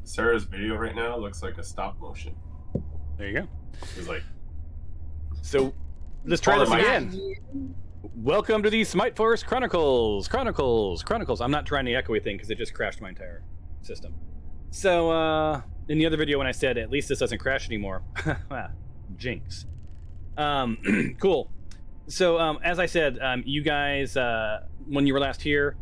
Sarah's video right now looks like a stop motion. There you go. It's like. So let's try this again. Welcome to the Smite Forest Chronicles. I'm not trying the echoey thing because it just crashed my entire system. So in the other video when I said at least this doesn't crash anymore, jinx. Cool. So as I said, you guys, when you were last here,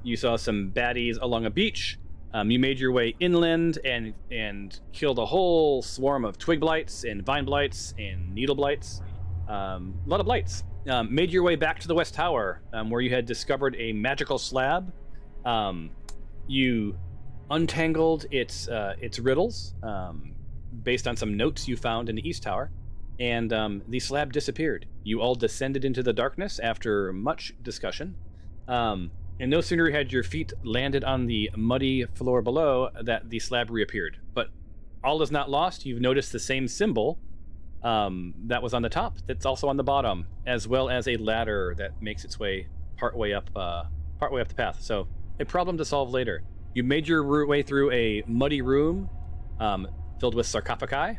you saw some baddies along a beach. You made your way inland and killed a whole swarm of twig blights and vine blights and needle blights. A lot of blights. Made your way back to the West Tower, where you had discovered a magical slab. You untangled its riddles based on some notes you found in the East Tower, and the slab disappeared. You all descended into the darkness after much discussion. And no sooner had your feet landed on the muddy floor below that the slab reappeared. But all is not lost. You've noticed the same symbol that was on the top that's also on the bottom, as well as a ladder that makes its way partway up the path. So a problem to solve later. You made your way through a muddy room filled with sarcophagi.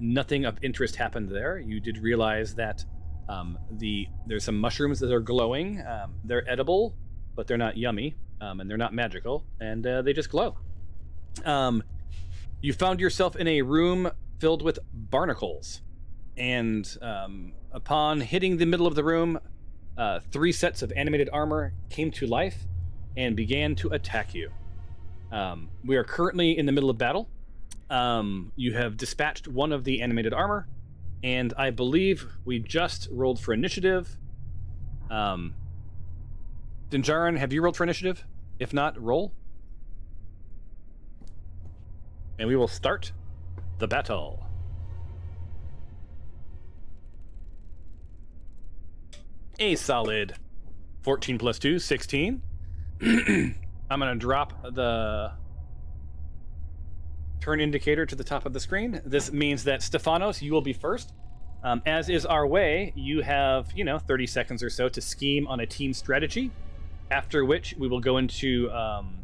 Nothing of interest happened there. You did realize that there's some mushrooms that are glowing. They're edible, but they're not yummy, and they're not magical, and they just glow. You found yourself in a room filled with barnacles, and upon hitting the middle of the room, 3 sets of animated armor came to life and began to attack you. We are currently in the middle of battle. You have dispatched one of the animated armor, and I believe we just rolled for initiative. Dinjarin, have you rolled for initiative? If not, roll. And we will start the battle. A solid 14 plus 2, 16. I'm going to drop the turn indicator to the top of the screen. This means that Stefanos, you will be first. As is our way, you have, 30 seconds or so to scheme on a team strategy. After which we will go into,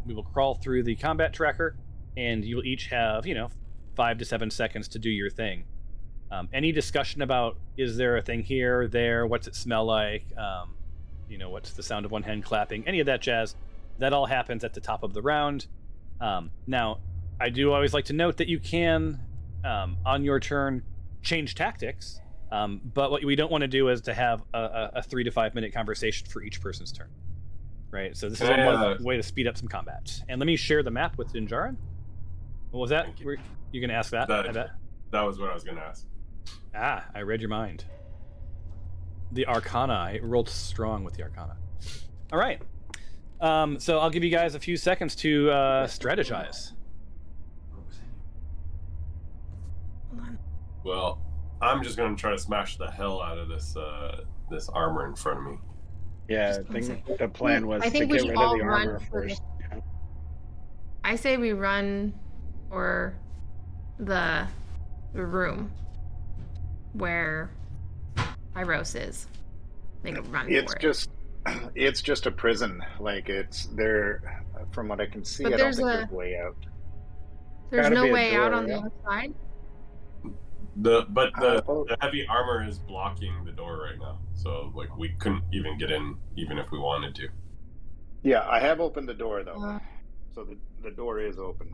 we will crawl through the combat tracker, and you will each have, 5 to 7 seconds to do your thing. Any discussion about, is there a thing here, there, what's it smell like, what's the sound of one hand clapping, any of that jazz, that all happens at the top of the round. Now, I do always like to note that you can, on your turn, change tactics, but what we don't want to do is to have a 3 to 5 minute conversation for each person's turn. Right, so this is one way to speed up some combat. And let me share the map with Dinjarin. What was that? You're going to ask that, I bet? That was what I was going to ask. Ah, I read your mind. The Arcana. I rolled strong with the Arcana. All right. So I'll give you guys a few seconds to strategize. Well, I'm just going to try to smash the hell out of this armor in front of me. Yeah, I think the plan was to get rid of the armor first. Yeah. I say we run for the room where Pyros is. Like run for it. It's just a prison. Like it's there. From what I can see, I don't think there's a way out. There's no way out on the other side. The heavy armor is blocking the door right now, so we couldn't even get in, even if we wanted to. Yeah, I have opened the door though, so the door is open.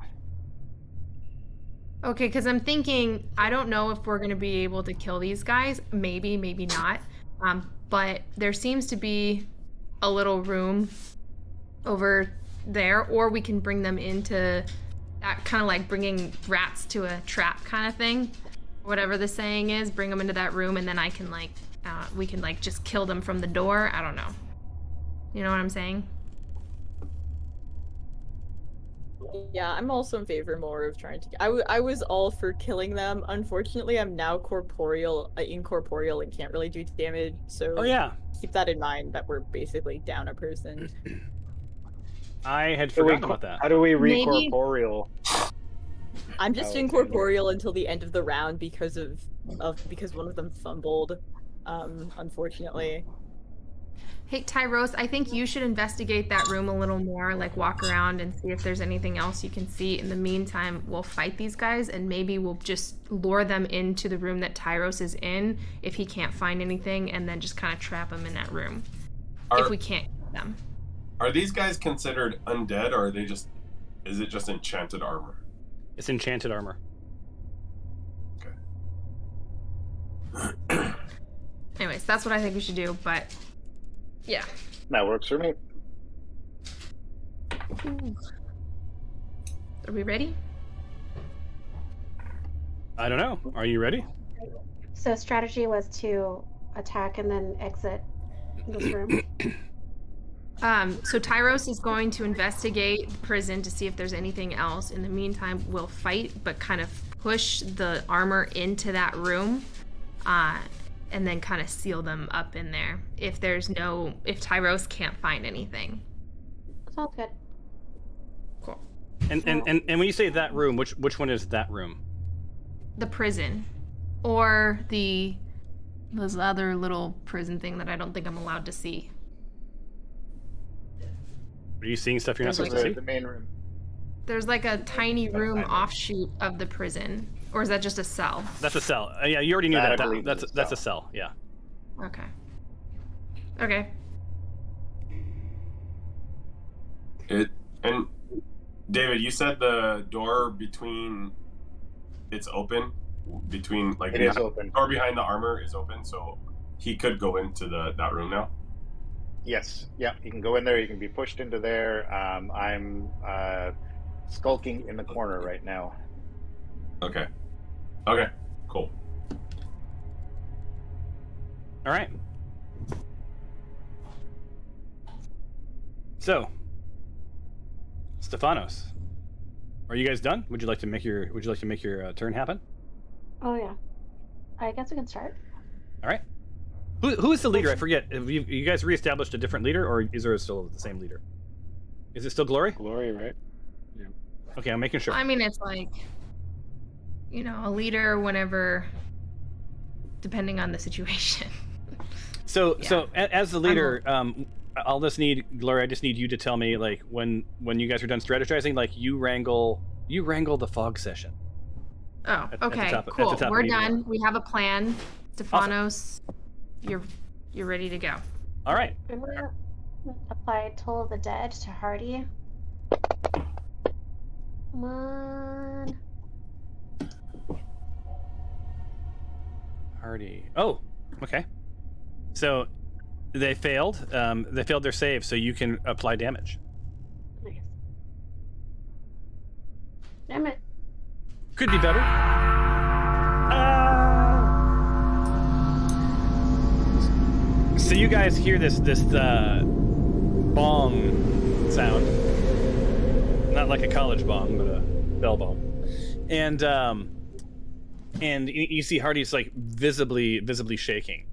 Okay, because I'm thinking I don't know if we're going to be able to kill these guys. Maybe not. But there seems to be a little room over there, or we can bring them into that kind of like bringing rats to a trap kind of thing. Whatever the saying is, bring them into that room, and then I can we can just kill them from the door. I don't know. You know what I'm saying? Yeah, I'm also in favor more of trying to. I was all for killing them. Unfortunately, I'm now incorporeal, and can't really do damage. So keep that in mind. That we're basically down a person. I had forgotten about that. How do we recorporeal? I'm just incorporeal until the end of the round because one of them fumbled, unfortunately. Hey, Tyros, I think you should investigate that room a little more, like walk around and see if there's anything else you can see. In the meantime, we'll fight these guys and maybe we'll just lure them into the room that Tyros is in if he can't find anything, and then just kind of trap them in that room if we can't get them. Are these guys considered undead, or are they just... Is it just enchanted armor? It's enchanted armor. Okay. Anyways, that's what I think we should do, but... Yeah. That works for me. Are we ready? I don't know. Are you ready? So strategy was to attack and then exit this room. So Tyros is going to investigate the prison to see if there's anything else. In the meantime, we'll fight, but kind of push the armor into that room, and then kind of seal them up in there. If Tyros can't find anything. Sounds good. Cool. And when you say that room, which one is that room? The prison, or this other little prison thing that I don't think I'm allowed to see. Are you seeing stuff you're not supposed to see? The main room. There's like a tiny room offshoot of the prison, or is that just a cell? That's a cell. Yeah, you already knew That I that. believe is That's a a cell. Yeah. Okay. Okay. And David, you said the door between... It's open? Between, like... It is open. The door behind the armor is open, so he could go into that room now? Yes. Yeah, you can go in there. You can be pushed into there. I'm skulking in the corner right now. Okay. Okay, cool. All right. So, Stefanos, are you guys done? Would you like to make your turn happen? Oh yeah. I guess we can start. All right. Who is the leader? I forget. Have you guys reestablished a different leader, or is there still the same leader? Is it still Glory? Glory, right? Yeah. Okay, I'm making sure. I mean, it's like, a leader whenever, depending on the situation. So Yeah. as the leader, I'll just need Glory. I just need you to tell me, like, when you guys are done strategizing, like, you wrangle the fog session. Oh, At okay, the top cool. of We're each done. one. We have a plan. Stefanos, you're ready to go. All right. I'm gonna apply Toll of the Dead to Hardy. Come on. Hardy. Oh, okay. So they failed. They failed their save, so you can apply damage. Nice. Damn it. Could be better. So you guys hear this bong sound, not like a college bong, but a bell bong, and you see Hardy's like visibly shaking.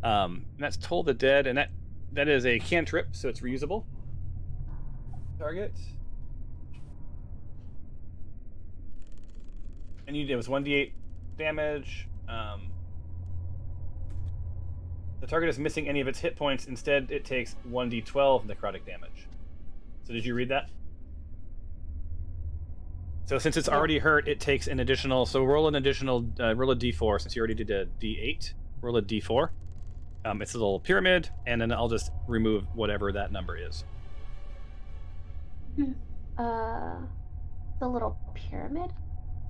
And that's Toll the Dead, and that is a cantrip, so it's reusable. Target. And it was 1d8 damage. The target is missing any of its hit points. Instead, it takes 1d12 necrotic damage. So did you read that? So since it's already hurt, it takes an additional... So roll a d4, since you already did a d8. Roll a d4. It's a little pyramid, and then I'll just remove whatever that number is. The little pyramid?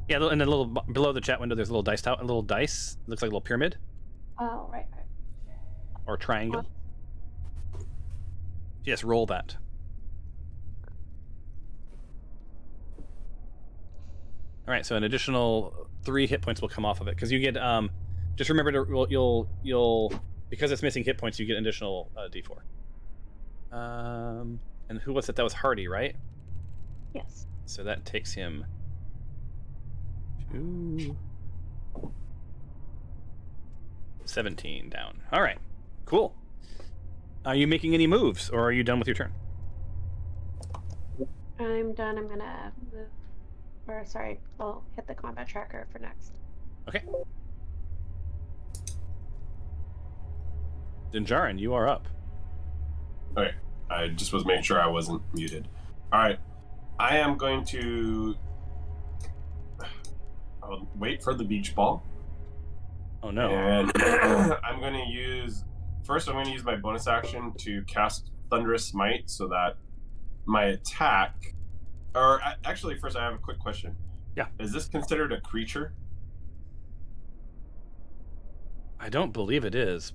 Yeah, and then below the chat window, there's a little dice. A little dice. It looks like a little pyramid. Oh, right. Or triangle. Yes, roll that. All right, so an additional 3 hit points will come off of it because you get. Just remember to you'll because it's missing hit points, you get an additional d4. And who was it? That was Hardy, right? Yes. So that takes him to 17 down. All right, cool. Are you making any moves, or are you done with your turn? I'm done. I'm gonna move. Or sorry, I'll hit the combat tracker for next. Okay. Dinjarin, you are up. Okay. I just was making sure I wasn't muted. All right. I am going to I'll wait for the beach ball. Oh no. And I'm going to use my bonus action to cast Thunderous Smite so that my attack, or actually first I have a quick question. Yeah. Is this considered a creature? I don't believe it is.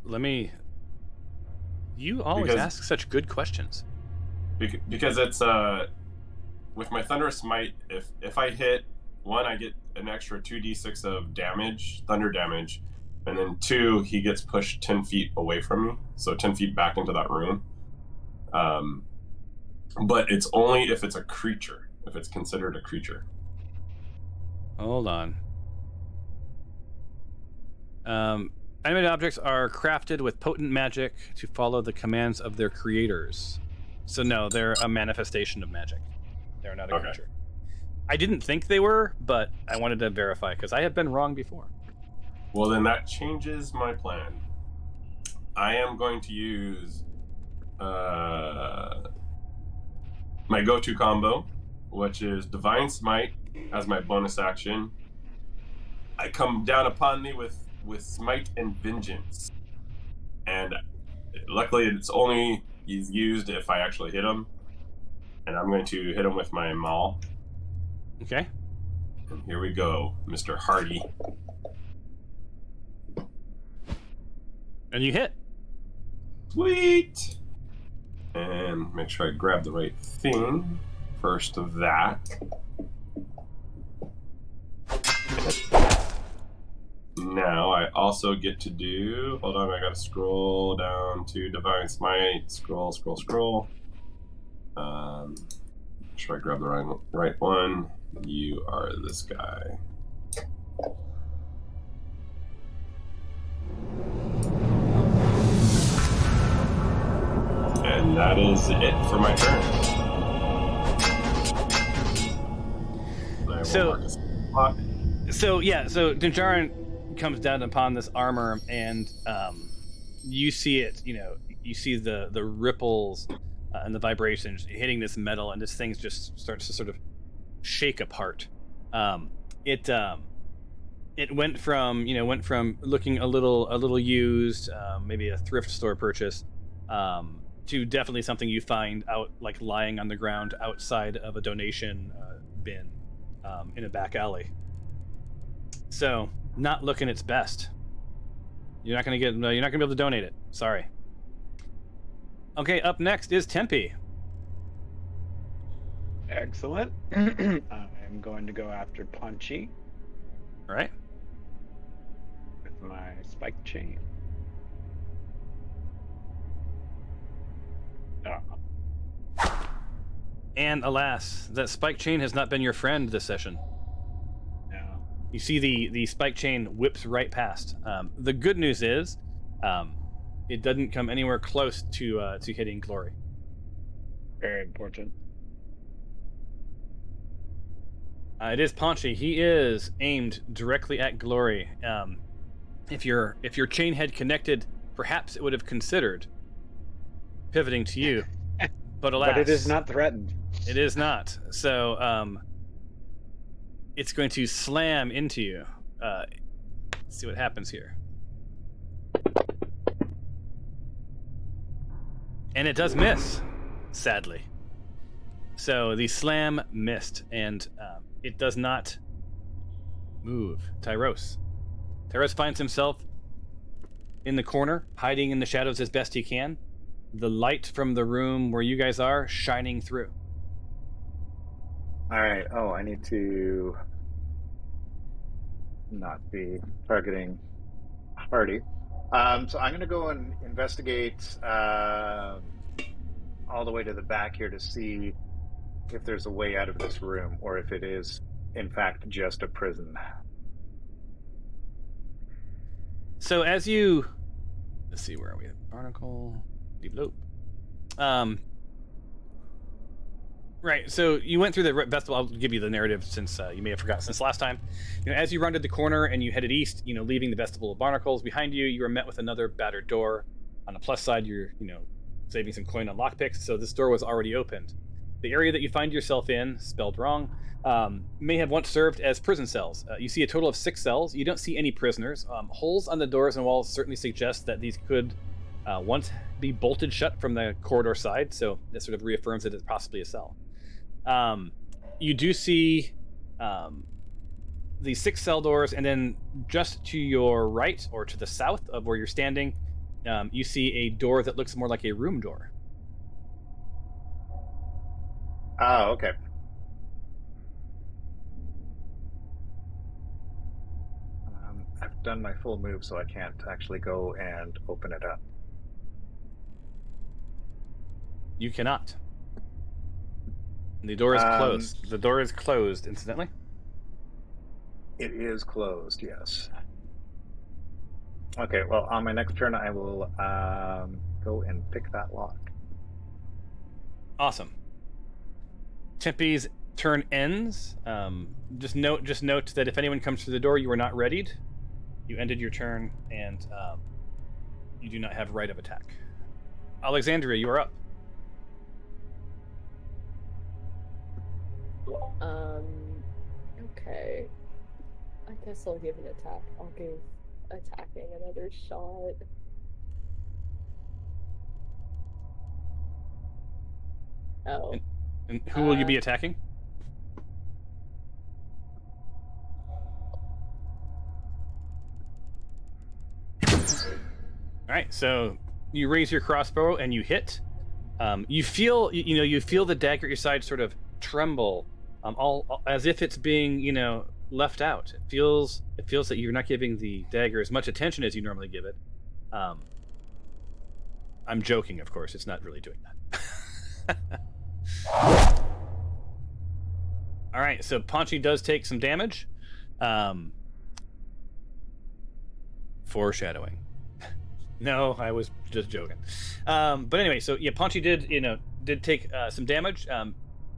You always ask such good questions. Because it's with my Thunderous Smite, if I hit one, I get an extra 2d6 of damage, thunder damage, and then 2, he gets pushed 10 feet away from me, so 10 feet back into that room. But it's only if it's a creature, if it's considered a creature. Hold on. Animated objects are crafted with potent magic to follow the commands of their creators. So no, they're a manifestation of magic. They're not a creature. I didn't think they were, but I wanted to verify because I have been wrong before. Well, then that changes my plan. I am going to use my go-to combo, which is Divine Smite as my bonus action. I come down upon me with Smite and Vengeance. And luckily it's only used if I actually hit him. And I'm going to hit him with my Maul. Okay. And here we go, Mr. Hardy. And you hit. Sweet! And make sure I grab the right thing first of that. Now I also get to do, hold on, I gotta scroll down to Divine Smite, scroll. Make sure I grab the right one. You are this guy. And that is it for my turn. So Dinjarin comes down upon this armor, and you see it. You see the ripples and the vibrations hitting this metal, and this thing just starts to sort of shake apart. It went from looking a little used, maybe a thrift store purchase, to definitely something you find out, like lying on the ground outside of a donation bin in a back alley. So, not looking its best. You're not gonna be able to donate it. Sorry. Okay, up next is Tempe. Excellent. I'm going to go after Punchy. All right. With my spike chain. And alas, that spike chain has not been your friend this session. No. You see the spike chain whips right past. The good news is, it doesn't come anywhere close to hitting Glory. Very important. It is Paunchy. He is aimed directly at Glory. If your chain had connected, perhaps it would have considered pivoting to you. But alas, but it is not threatened. It is not. So it's going to slam into you. Let's see what happens here. And it does miss, sadly. So the slam missed, and it does not move. Tyros finds himself in the corner, hiding in the shadows as best he can. The light from the room where you guys are shining through. All right. Oh, I need to not be targeting Hardy. So I'm going to go and investigate all the way to the back here to see if there's a way out of this room, or if it is, in fact, just a prison. So as you... Let's see, where are we? Barnacle... Deep right, so you went through the festival. I'll give you the narrative since you may have forgotten since last time. As you rounded the corner and you headed east, leaving the Vestibule of Barnacles behind you, you were met with another battered door. On the plus side, you're, saving some coin on lockpicks, so this door was already opened. The area that you find yourself in, spelled wrong, may have once served as prison cells. You see a total of 6 cells. You don't see any prisoners. Holes on the doors and walls certainly suggest that these could once be bolted shut from the corridor side, so that sort of reaffirms that it's possibly a cell. You do see the 6 cell doors, and then just to your right, or to the south of where you're standing, you see a door that looks more like a room door. Oh, okay. I've done my full move, so I can't actually go and open it up. You cannot. The door is closed. The door is closed, incidentally. It is closed, yes. Okay, well, on my next turn, I will go and pick that lock. Awesome. Tempe's turn ends. Just note that if anyone comes through the door, you are not readied. You ended your turn, and you do not have right of attack. Alexandria, you are up. Okay. I guess I'll give an attack. I'll give attacking another shot. Oh. And who will you be attacking? All right, so you raise your crossbow and you hit. You feel the dagger at your side sort of tremble, all as if it's being left out. It feels that you're not giving the dagger as much attention as you normally give it. I'm joking, of course. It's not really doing that. All right, so Paunchy does take some damage. Foreshadowing. No, I was just joking. But anyway, so yeah, Paunchy did take some damage.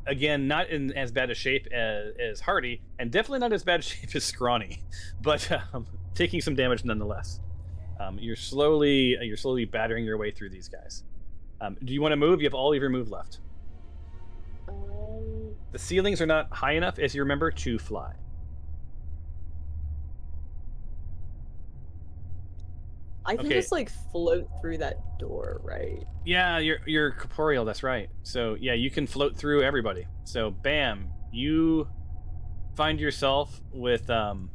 Again, not in as bad a shape as Hardy, and definitely not as bad a shape as Scrawny, but taking some damage nonetheless. You're slowly battering your way through these guys. Do you want to move? You have all of your move left. The ceilings are not high enough, as you remember, to fly. I can just float through that door, right? Yeah, you're corporeal. That's right. So yeah, you can float through everybody. So bam, you find yourself with and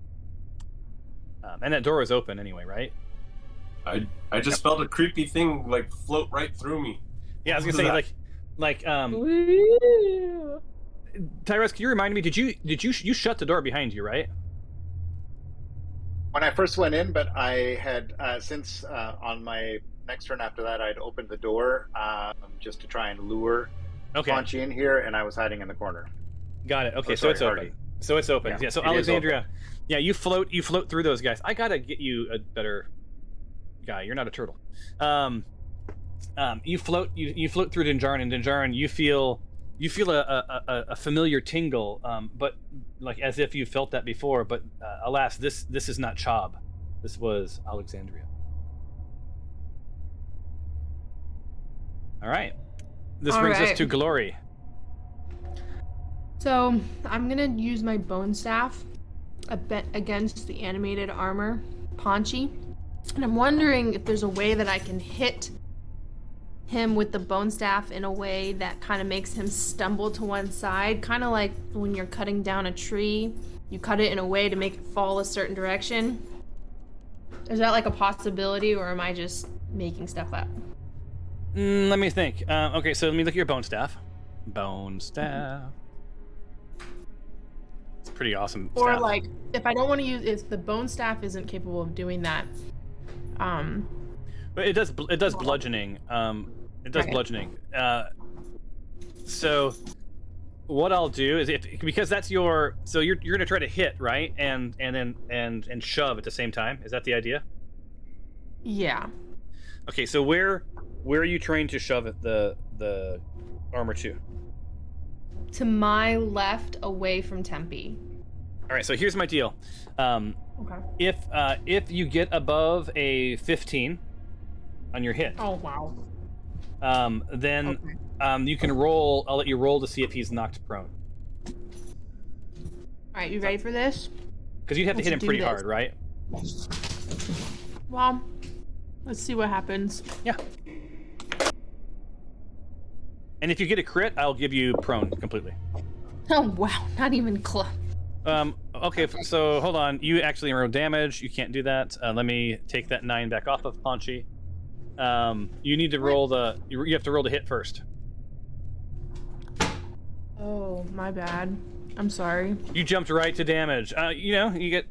that door is open anyway, right? I just felt a creepy thing float right through me. Yeah, I was gonna say Tyrus, can you remind me? Did you shut the door behind you, right? When I first went in, but I had since on my next turn after that, I'd opened the door just to try and lure Paunchy in here, and I was hiding in the corner. Got it. Okay, so it's open. So it's open. Yeah. So Alexandria, yeah, you float through those guys. I gotta get you a better guy. You're not a turtle. You float through Dinjarin, and Dinjarin, you feel a familiar tingle, but as if you felt that before. But alas, this is not Chob. This was Alexandria. All right. This brings us to Glory. So I'm gonna use my bone staff against the animated armor, Paunchy, and I'm wondering if there's a way that I can hit him with the bone staff in a way that kind of makes him stumble to one side, kind of like when you're cutting down a tree, you cut it in a way to make it fall a certain direction. Is that a possibility, or am I just making stuff up? Let me think. Okay, so let me look at your bone staff. Bone staff. It's pretty awesome. Or staff. If I don't want to use, if the bone staff isn't capable of doing that, but it does bludgeoning. It does bludgeoning. So what I'll do is because that's your, so you're gonna try to hit, right? And shove at the same time. Is that the idea? Yeah. Okay, so where are you trying to shove it, the armor to? To my left, away from Tempe. All right, so here's my deal. Okay. If you get above a 15 on your hit. Oh wow. Then you can roll. I'll let you roll to see if he's knocked prone. All right, you ready for this? Because you'd have to hit him pretty hard, right? Well, let's see what happens. Yeah. And if you get a crit, I'll give you prone completely. Oh wow, not even close. Okay, so hold on. You actually roll damage. You can't do that. Let me take that 9 back off of Paunchy. You need to roll the. You have to roll the hit first. Oh, my bad. I'm sorry. You jumped right to damage. You get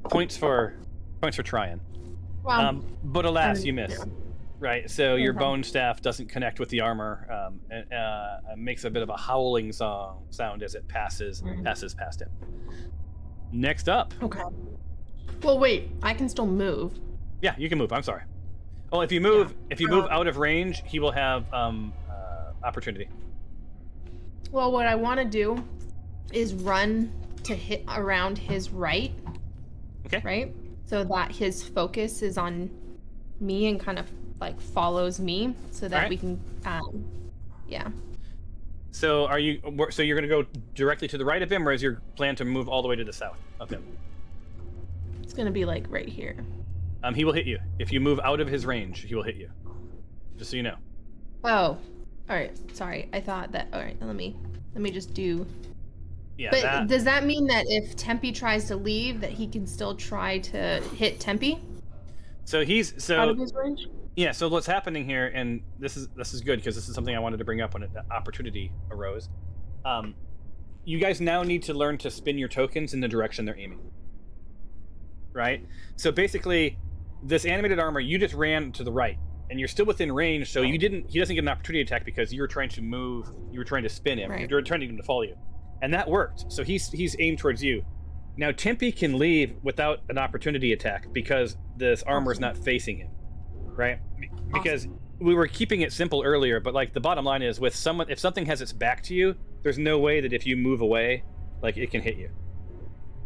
points for trying. Well, but alas, you miss. Yeah. Right. So your bone staff doesn't connect with the armor. It makes a bit of a howling sound as it passes past him. Next up. Okay. Well, wait. I can still move. Yeah, you can move. I'm sorry. Well, if you move, out of range, he will have opportunity. Well, what I want to do is run to hit around his right. Okay. Right? So that his focus is on me and kind of like follows me so that we can yeah. So you're going to go directly to the right of him, or is your plan to move all the way to the south of him? It's going to be like right here. He will hit you. If you move out of his range, he will hit you. Just so you know. Oh. All right. Sorry. I thought that. All right. Let me just do. Yeah. But does that mean that if Tempe tries to leave, that he can still try to hit Tempe? So out of his range? Yeah. So what's happening here, and this is good because this is something I wanted to bring up when the opportunity arose. You guys now need to learn to spin your tokens in the direction they're aiming. Right. So basically, this animated armor, you just ran to the right, and you're still within range. So he doesn't get an opportunity attack because you were trying to move. You were trying to spin him. Right. You were trying to get him to follow you, and that worked. So he's aimed towards you. Now Tempe can leave without an opportunity attack because this armor is not facing him, right? Because we were keeping it simple earlier, but like the bottom line is, if something has its back to you, there's no way that if you move away, like it can hit you,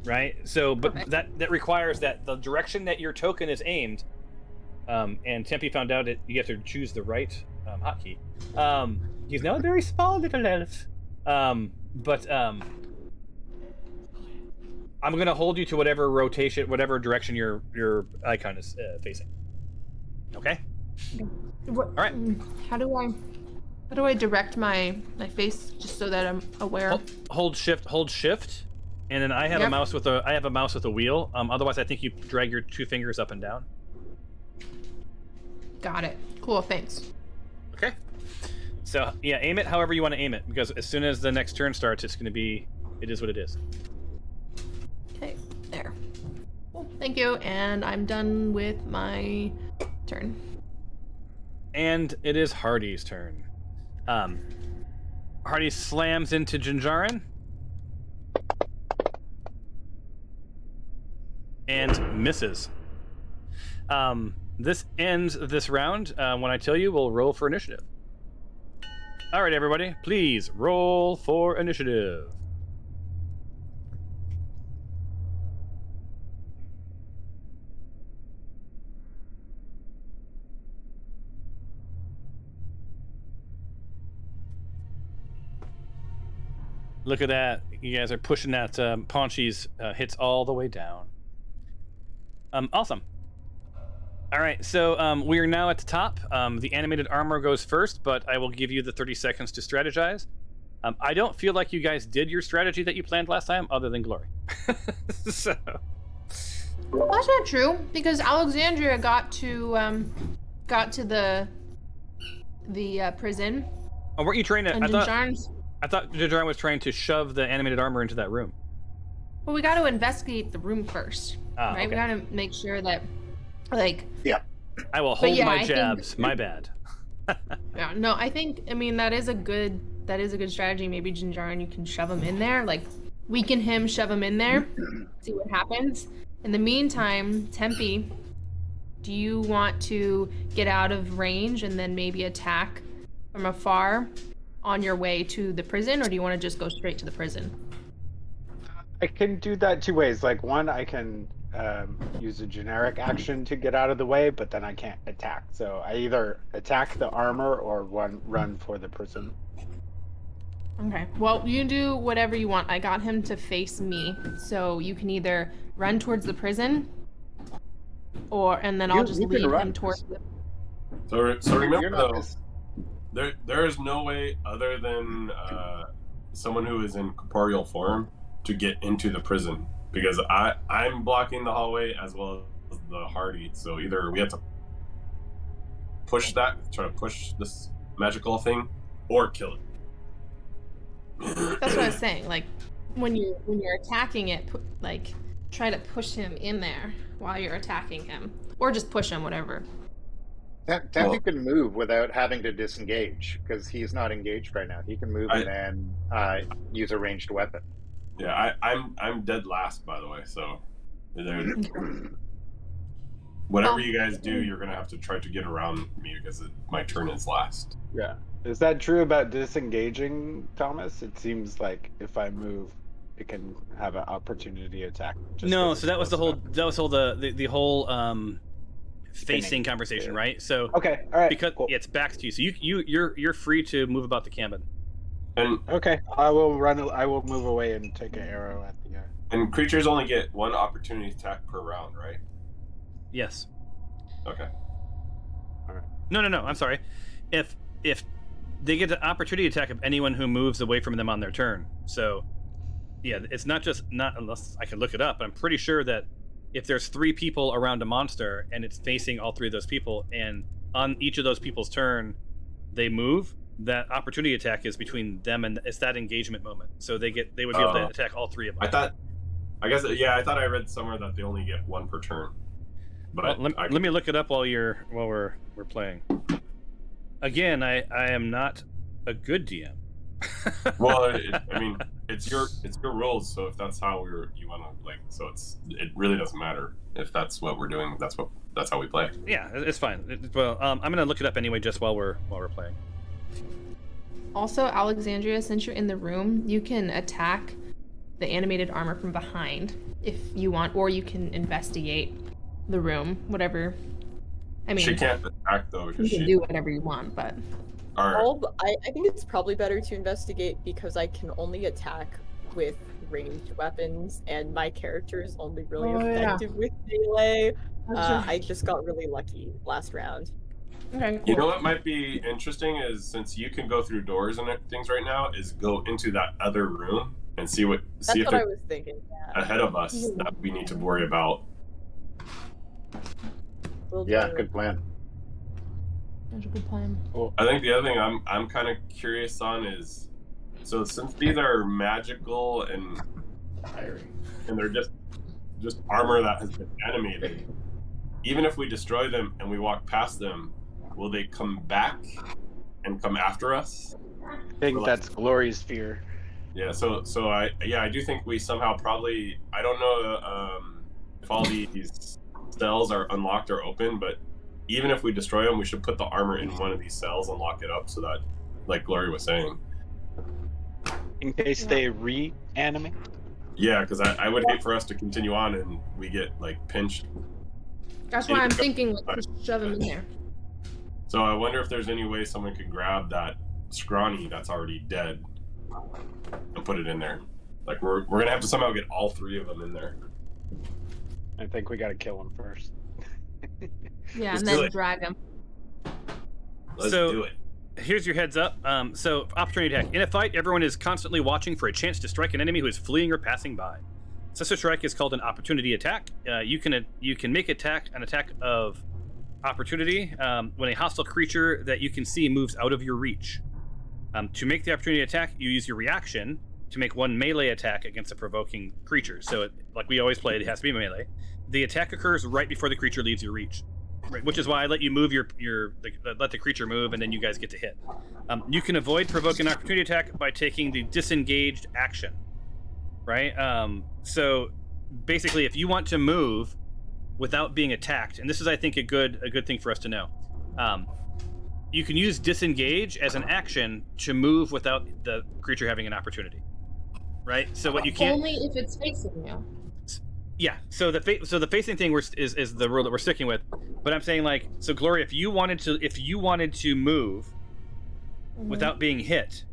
right? So, but that requires that the direction that your token is aimed, and Tempe found out that you have to choose the right hotkey. He's now a very small little elf, but I'm gonna hold you to whatever direction your icon is facing. Okay. What, all right. How do I direct my face just so that I'm aware? Hold shift, and then I have a mouse with a wheel. Otherwise, I think you drag your 2 fingers up and down. Got it. Cool. Thanks. Okay. So yeah, aim it however you want to aim it, because as soon as the next turn starts, it is what it is. Okay. There. Cool. Thank you. And I'm done with my turn. And it is Hardy's turn. Hardy slams into Jinjarin. And misses. This ends this round. When I tell you, we'll roll for initiative. All right, everybody, please roll for initiative. Look at that. You guys are pushing that Paunchy's hits all the way down. Awesome. All right, so we are now at the top. The animated armor goes first, but I will give you the 30 seconds to strategize. I don't feel like you guys did your strategy that you planned last time, other than Glory. So. Well, that's not true, because Alexandria got to the prison. Oh, weren't you trying to? And I thought Jinjarin was trying to shove the animated armor into that room. Well, we got to investigate the room first, right? Okay. We got to make sure that, like. Yeah. I will hold my jabs. My bad. Yeah. No, I mean that is a good strategy. Maybe Jinjarin, you can shove him in there, like weaken him, shove him in there, see what happens. In the meantime, Tempe, do you want to get out of range and then maybe attack from afar on your way to the prison, or do you want to just go straight to the prison? I can do that 2 ways. Like, one, I can use a generic action to get out of the way, but then I can't attack. So I either attack the armor or run for the prison. Okay. Well, you can do whatever you want. I got him to face me, so you can either run towards the prison, and then I'll just lead him towards the. So remember though, there is no way other than someone who is in corporeal form to get into the prison, because I'm blocking the hallway as well as the Hardy. So either we have to try to push this magical thing, or kill it. That's what I was saying. Like when you're attacking it, try to push him in there while you're attacking him, or just push him, whatever. He can move without having to disengage, because he's not engaged right now. He can move and then use a ranged weapon. Yeah, I'm dead last, by the way. So whatever you guys do, you're gonna have to try to get around me, because my turn is last. Yeah. Is that true about disengaging, Thomas? It seems like if I move, it can have an opportunity attack. No, so that was the whole facing conversation, right? So okay, all right, because cool. It's back to you, so you're free to move about the cabin. And okay, I will move away and take an arrow at the. And creatures only get one opportunity attack per round, right? Yes. Okay. All right. No. I'm sorry. If they get the opportunity attack of anyone who moves away from them on their turn. So, yeah, it's not unless I can look it up, but I'm pretty sure that if there's 3 people around a monster and it's facing all 3 of those people, and on each of those people's turn they move, that opportunity attack is between them, and it's that engagement moment. So they would be able to attack all 3 of them. I thought I read somewhere that they only get 1 per turn. But well, let me look it up while we're playing. Again, I am not a good DM. Well, I mean, it's your rules. So if that's how you want to so it really doesn't matter if that's what we're doing. That's how we play. Yeah, it's fine. I'm gonna look it up anyway, just while we're playing. Also, Alexandria, since you're in the room, you can attack the animated armor from behind if you want, or you can investigate the room, whatever. I mean, she can't attack though. You can do whatever you want, but. All right. I think it's probably better to investigate, because I can only attack with ranged weapons, and my character is only really effective with melee. I just got really lucky last round. Okay, cool. You know what might be interesting is, since you can go through doors and things right now, is go into that other room and see if I was thinking. Yeah. Ahead of us that we need to worry about. Good plan. That's a good plan. Well, I think the other thing I'm kind of curious on is, so since these are magical and they're just armor that has been animated, even if we destroy them and we walk past them, will they come back and come after us? I think that's Glory's fear. Yeah. So I do think we somehow probably, I don't know if all these cells are unlocked or open, but even if we destroy them, we should put the armor in one of these cells and lock it up, so that, like Glory was saying, in case they reanimate. Yeah, because I would hate for us to continue on and we get pinched. That's why I'm thinking just shove them in there. So I wonder if there's any way someone could grab that scrawny that's already dead and put it in there. We're gonna have to somehow get all 3 of them in there. I think we gotta kill him first. Yeah, and then drag him. Let's do it. Here's your heads up. So, opportunity attack. In a fight, everyone is constantly watching for a chance to strike an enemy who is fleeing or passing by. Such a strike is called an opportunity attack. You can make an attack of opportunity when a hostile creature that you can see moves out of your reach. To make the opportunity attack, you use your reaction to make 1 melee attack against a provoking creature. So, like we always play, it has to be melee. The attack occurs right before the creature leaves your reach. Right, which is why I let you move let the creature move, and then you guys get to hit. You can avoid provoking an opportunity attack by taking the disengaged action, right? So basically, if you want to move without being attacked, and this is, I think, a good thing for us to know, you can use disengage as an action to move without the creature having an opportunity, right? So what you can't only if it's facing you. Yeah. So the facing thing is the rule that we're sticking with. But I'm saying like, so Gloria, if you wanted to move without being hit,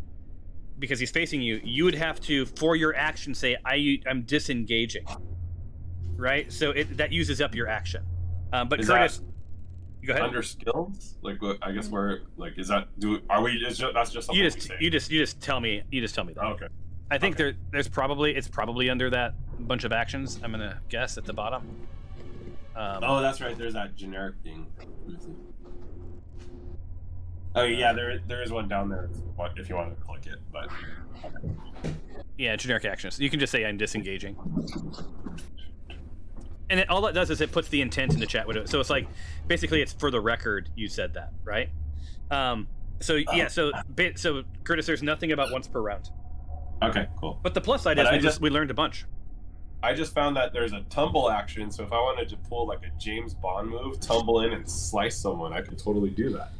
because he's facing you, you would have to, for your action, say I'm disengaging. Right. So that uses up your action. But Curtis, go ahead. Under skills, like I guess we're like, is that are we? That's just something you just tell me. You just tell me that. Oh, okay. I think it's probably under that bunch of actions. I'm gonna guess at the bottom. Oh, that's right. There's that generic thing. Oh yeah, there is one down there if you want to click it, but yeah, generic actions. You can just say I'm disengaging, and all that does is it puts the intent in the chat window. So it's like basically it's for the record you said that, right? So Curtis, there's nothing about once per round. Okay, cool. But the plus side is we learned a bunch. I just found that there's a tumble action, so if I wanted to pull like a James Bond move, tumble in and slice someone, I could totally do that.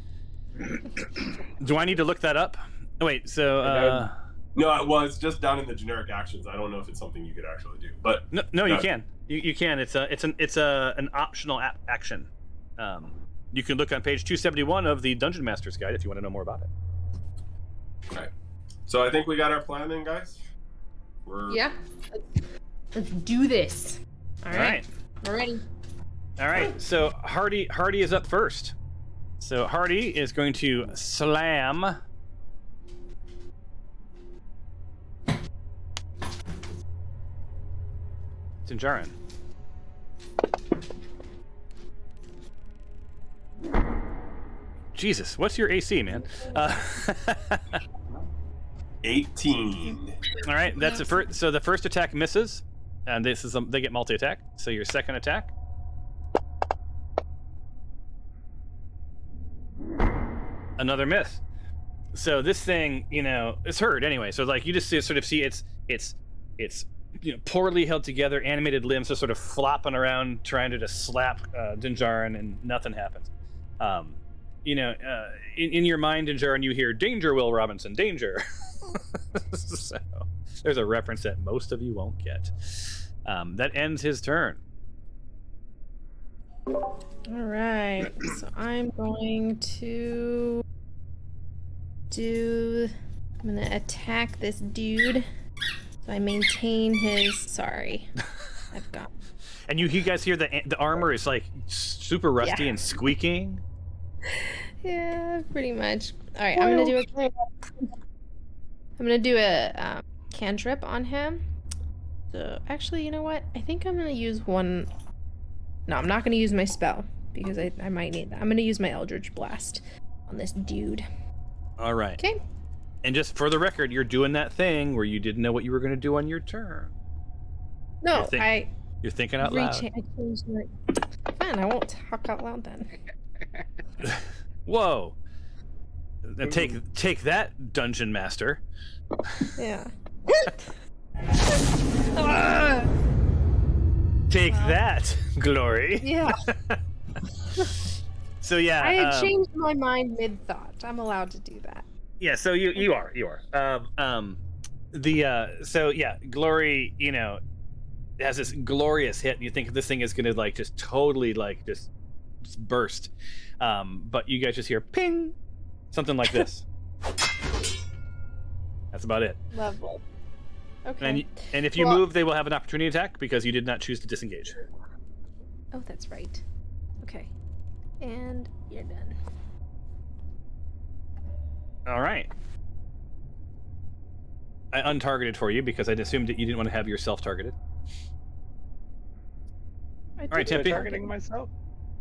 Do I need to look that up? Oh, wait, so no, it was just down in the generic actions. I don't know if it's something you could actually do, but no, you can. You can. It's an optional action. You can look on page 271 of the Dungeon Master's Guide if you want to know more about it. Right. So I think we got our plan then, guys. Yeah. Let's do this. All right. We're ready. All right. So Hardy is up first. So Hardy is going to slam Dinjarin. Jesus, what's your AC, man? 18. All right, that's the first. So the first attack misses, and this is they get multi-attack. So your second attack. Another miss. So this thing, it's hurt anyway. So like you just sort of see it's poorly held together, animated limbs just sort of flopping around, trying to just slap Dinjarin, and nothing happens. In your mind, Dinjarin, you hear "Danger, Will Robinson, danger." So there's a reference that most of you won't get. That ends his turn. All right, so I'm going to I'm going to attack this dude. So I maintain his. Sorry, I've got. And you guys hear the armor is like super rusty and squeaking. Yeah, pretty much. All right, I'm gonna do a cantrip on him. So actually, you know what? I think I'm gonna use one. No, I'm not gonna use my spell because I might need that. I'm gonna use my Eldritch Blast on this dude. All right. Okay. And just for the record, you're doing that thing where you didn't know what you were gonna do on your turn. No, you're thinking out loud. Fine, I won't talk out loud then. Whoa. Take that, Dungeon Master. Yeah. Take that, Glory. Yeah. So yeah. I had changed my mind mid-thought. I'm allowed to do that. Yeah, so you are. So yeah, Glory, has this glorious hit, and you think this thing is gonna like just totally like just burst. But you guys just hear ping, something like this. That's about it. Lovely. Okay. And if you move, they will have an opportunity attack because you did not choose to disengage. Oh, that's right. Okay. And you're done. All right. I untargeted for you because I'd assumed that you didn't want to have yourself targeted. All right, Tempe. Targeting myself?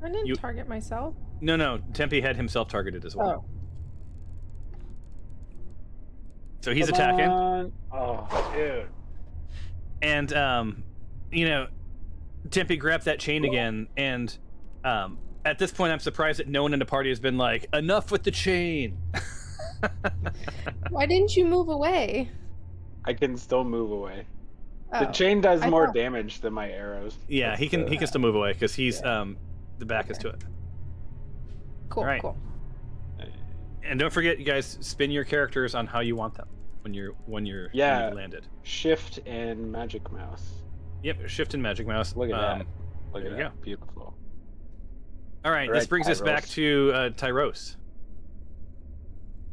I didn't target myself. No. Tempe had himself targeted as well. Oh. So he's attacking. Oh, dude. And Tempe grabbed that chain again, and at this point, I'm surprised that no one in the party has been like, "Enough with the chain." Why didn't you move away? I can still move away. Oh. The chain does more damage than my arrows. Yeah, he can still move away because he's the back is to it. Cool. Right. Cool. And don't forget, you guys, spin your characters on how you want them when you're Yeah. landed. Shift and Magic Mouse. Yep, shift and magic mouse. Look at that. Look there at you that. Beautiful. All right, All this right, brings us back Tyros. to Tyros.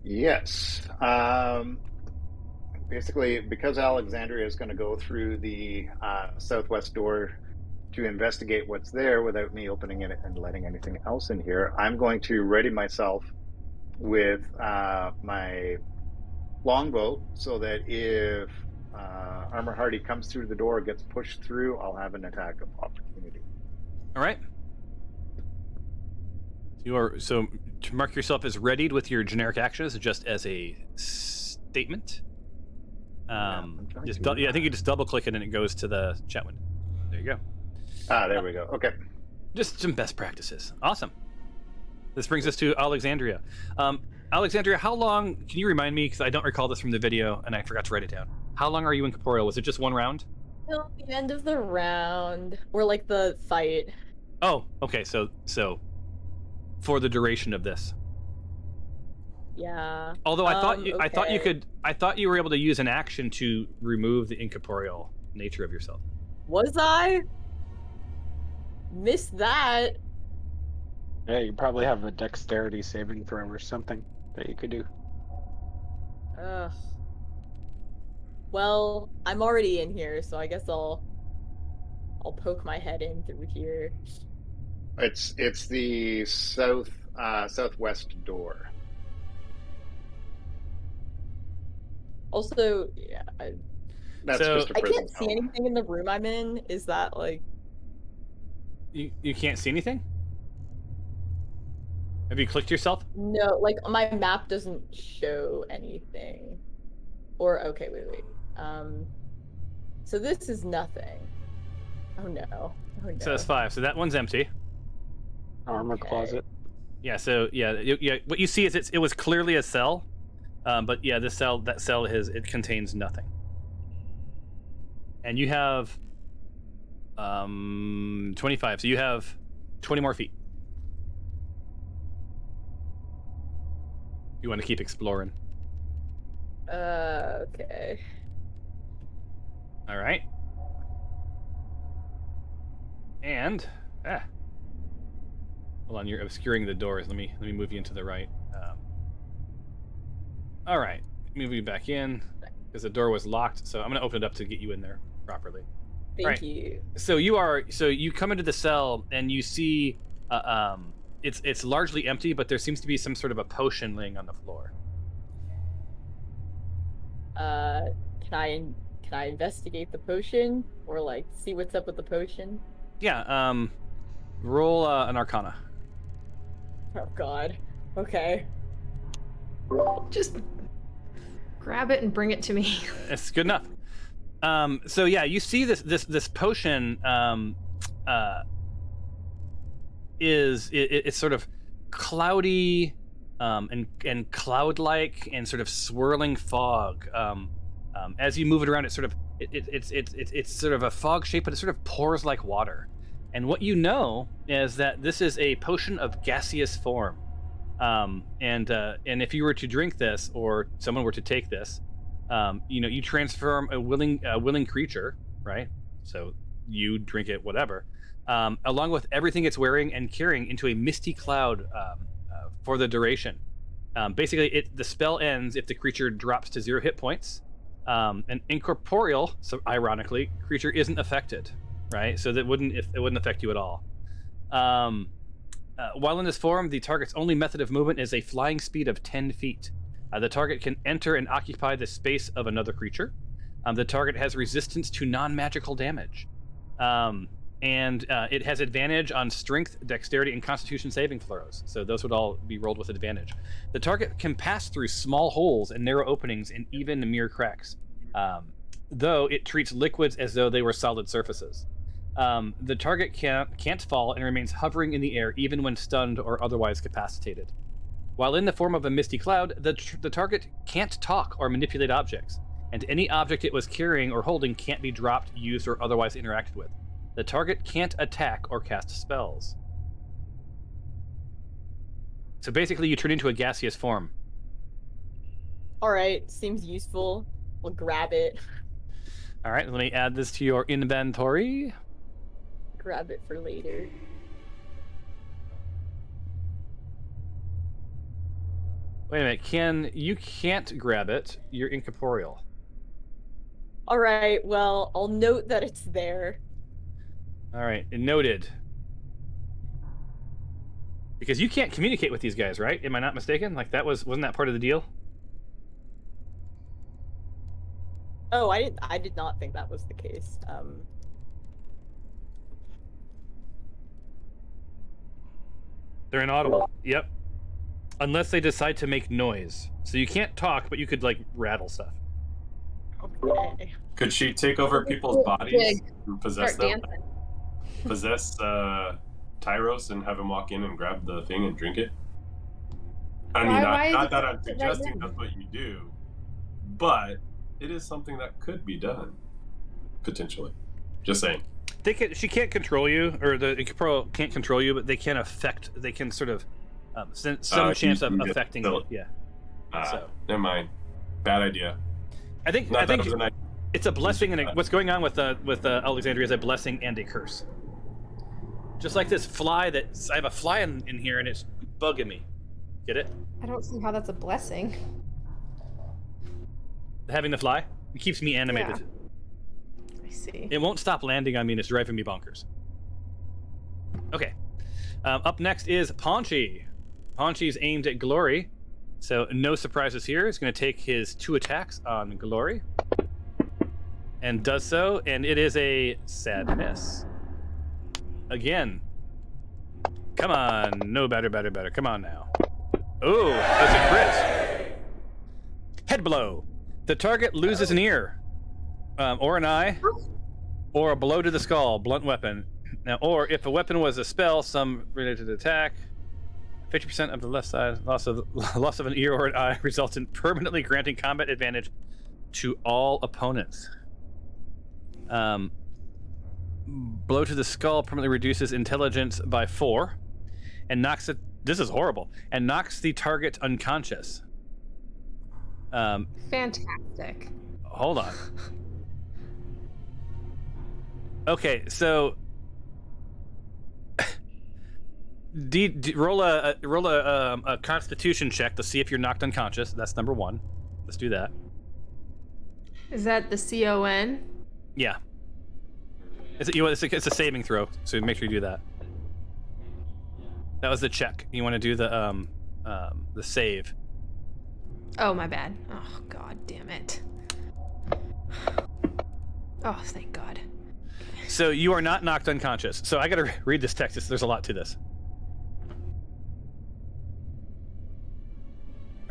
Yes. Basically, because Alexandria is going to go through the southwest door to investigate what's there without me opening it and letting anything else in here, I'm going to ready myself with my longbow so that if Armor Hardy comes through the door, gets pushed through, I'll have an attack of opportunity. All right. So to mark yourself as readied with your generic actions, just as a statement. I think you just double click it and it goes to the chat window. There you go. There we go. Okay. Just some best practices. Awesome. This brings us to Alexandria. Alexandria, how long, can you remind me, because I don't recall this from the video and I forgot to write it down. How long are you incorporeal? Was it just one round? Till the end of the round, or like the fight. Oh, okay. So for the duration of this. Yeah. Although I okay. I thought you were able to use an action to remove the incorporeal nature of yourself. Was I? Missed that. Yeah, you probably have a dexterity saving throw or something that you could do. Ugh. Well, I'm already in here, so I guess I'll poke my head in through here. It's the southwest door. Also, yeah, That's So- just a I prison can't see tunnel. anything in the room I'm in. Is that like? You can't see anything? Have you clicked yourself? No, like my map doesn't show anything. Or okay, wait. So this is nothing. Oh no. Oh no. So that's 5. So that one's empty. Armor Okay. closet. Yeah. So yeah. What you see is it was clearly a cell, but yeah, that cell it contains nothing. And you have 25. So you have 20 more feet. You want to keep exploring. Okay. All right. And hold on, you're obscuring the doors. Let me move you into the right. All right, move you back in because the door was locked. So I'm gonna open it up to get you in there properly. Thank you. So you come into the cell and you see it's largely empty, but there seems to be some sort of a potion laying on the floor. Can I investigate the potion or like see what's up with the potion? Yeah. Roll an Arcana. Oh God. Okay. Just grab it and bring it to me. It's good enough. So yeah, you see this potion it's sort of cloudy and cloud-like and sort of swirling fog. As you move it around, it's sort of a fog shape, but it sort of pours like water. And what you know is that this is a potion of gaseous form. And if you were to drink this, or someone were to take this, you transform a willing creature, right? So you drink it, whatever, along with everything it's wearing and carrying, into a misty cloud for the duration. Basically, the spell ends if the creature drops to 0 hit points. An incorporeal, so ironically, creature isn't affected, right? So it wouldn't affect you at all. While in this form, the target's only method of movement is a flying speed of 10 feet. The target can enter and occupy the space of another creature. The target has resistance to non-magical damage. And it has advantage on strength, dexterity, and constitution saving throws. So those would all be rolled with advantage. The target can pass through small holes and narrow openings and even mere cracks, though it treats liquids as though they were solid surfaces. The target can't fall and remains hovering in the air even when stunned or otherwise capacitated. While in the form of a misty cloud, the target can't talk or manipulate objects, and any object it was carrying or holding can't be dropped, used, or otherwise interacted with. The target can't attack or cast spells. So basically, you turn into a gaseous form. All right, seems useful. We'll grab it. All right, let me add this to your inventory. Grab it for later. Wait a minute, you can't grab it. You're incorporeal. All right, well, I'll note that it's there. All right, noted. Because you can't communicate with these guys, right? Am I not mistaken? Like wasn't that part of the deal? Oh, I did not think that was the case. They're inaudible. Yep. Unless they decide to make noise. So you can't talk, but you could like rattle stuff. Okay. Could she take over people's bodies and possess Start them? dancing. Possess Tyros and have him walk in and grab the thing and drink it? I mean, Why not is that it I'm right suggesting now? that's what you do, but it is something that could be done, potentially. Just saying. She can't control you, or the incorporeal can't control you, but they can affect. They can sort of some chance of affecting you. Yeah. So never mind. Bad idea. I think it's a blessing, and what's going on with Alexandria is a blessing and a curse. Just like this fly I have a fly in here, and it's bugging me. Get it? I don't see how that's a blessing. Having the fly, it keeps me animated. Yeah. I see. It won't stop landing on me, and it's driving me bonkers. Okay. Up next is Paunchy. Paunchy's aimed at Glory, so no surprises here. He's going to take his 2 attacks on Glory, and does so, and it is a sad miss. Again. Come on. No, better. Come on now. Oh, that's a crit. Head blow. The target loses an ear, or an eye, or a blow to the skull, blunt weapon. Now, or if a weapon was a spell, some related attack, 50% of the left side, loss of an ear or an eye results in permanently granting combat advantage to all opponents. Blow to the skull permanently reduces intelligence by 4, and knocks it. This is horrible. And knocks the target unconscious. Fantastic. Hold on. Okay, so roll a Constitution check to see if you're knocked unconscious. That's number 1. Let's do that. Is that the CON? Yeah. It's a saving throw, so make sure you do that. That was the check. You want to do the save. Oh, my bad. Oh, god damn it. Oh, thank God. So you are not knocked unconscious. So I gotta read this text. There's a lot to this.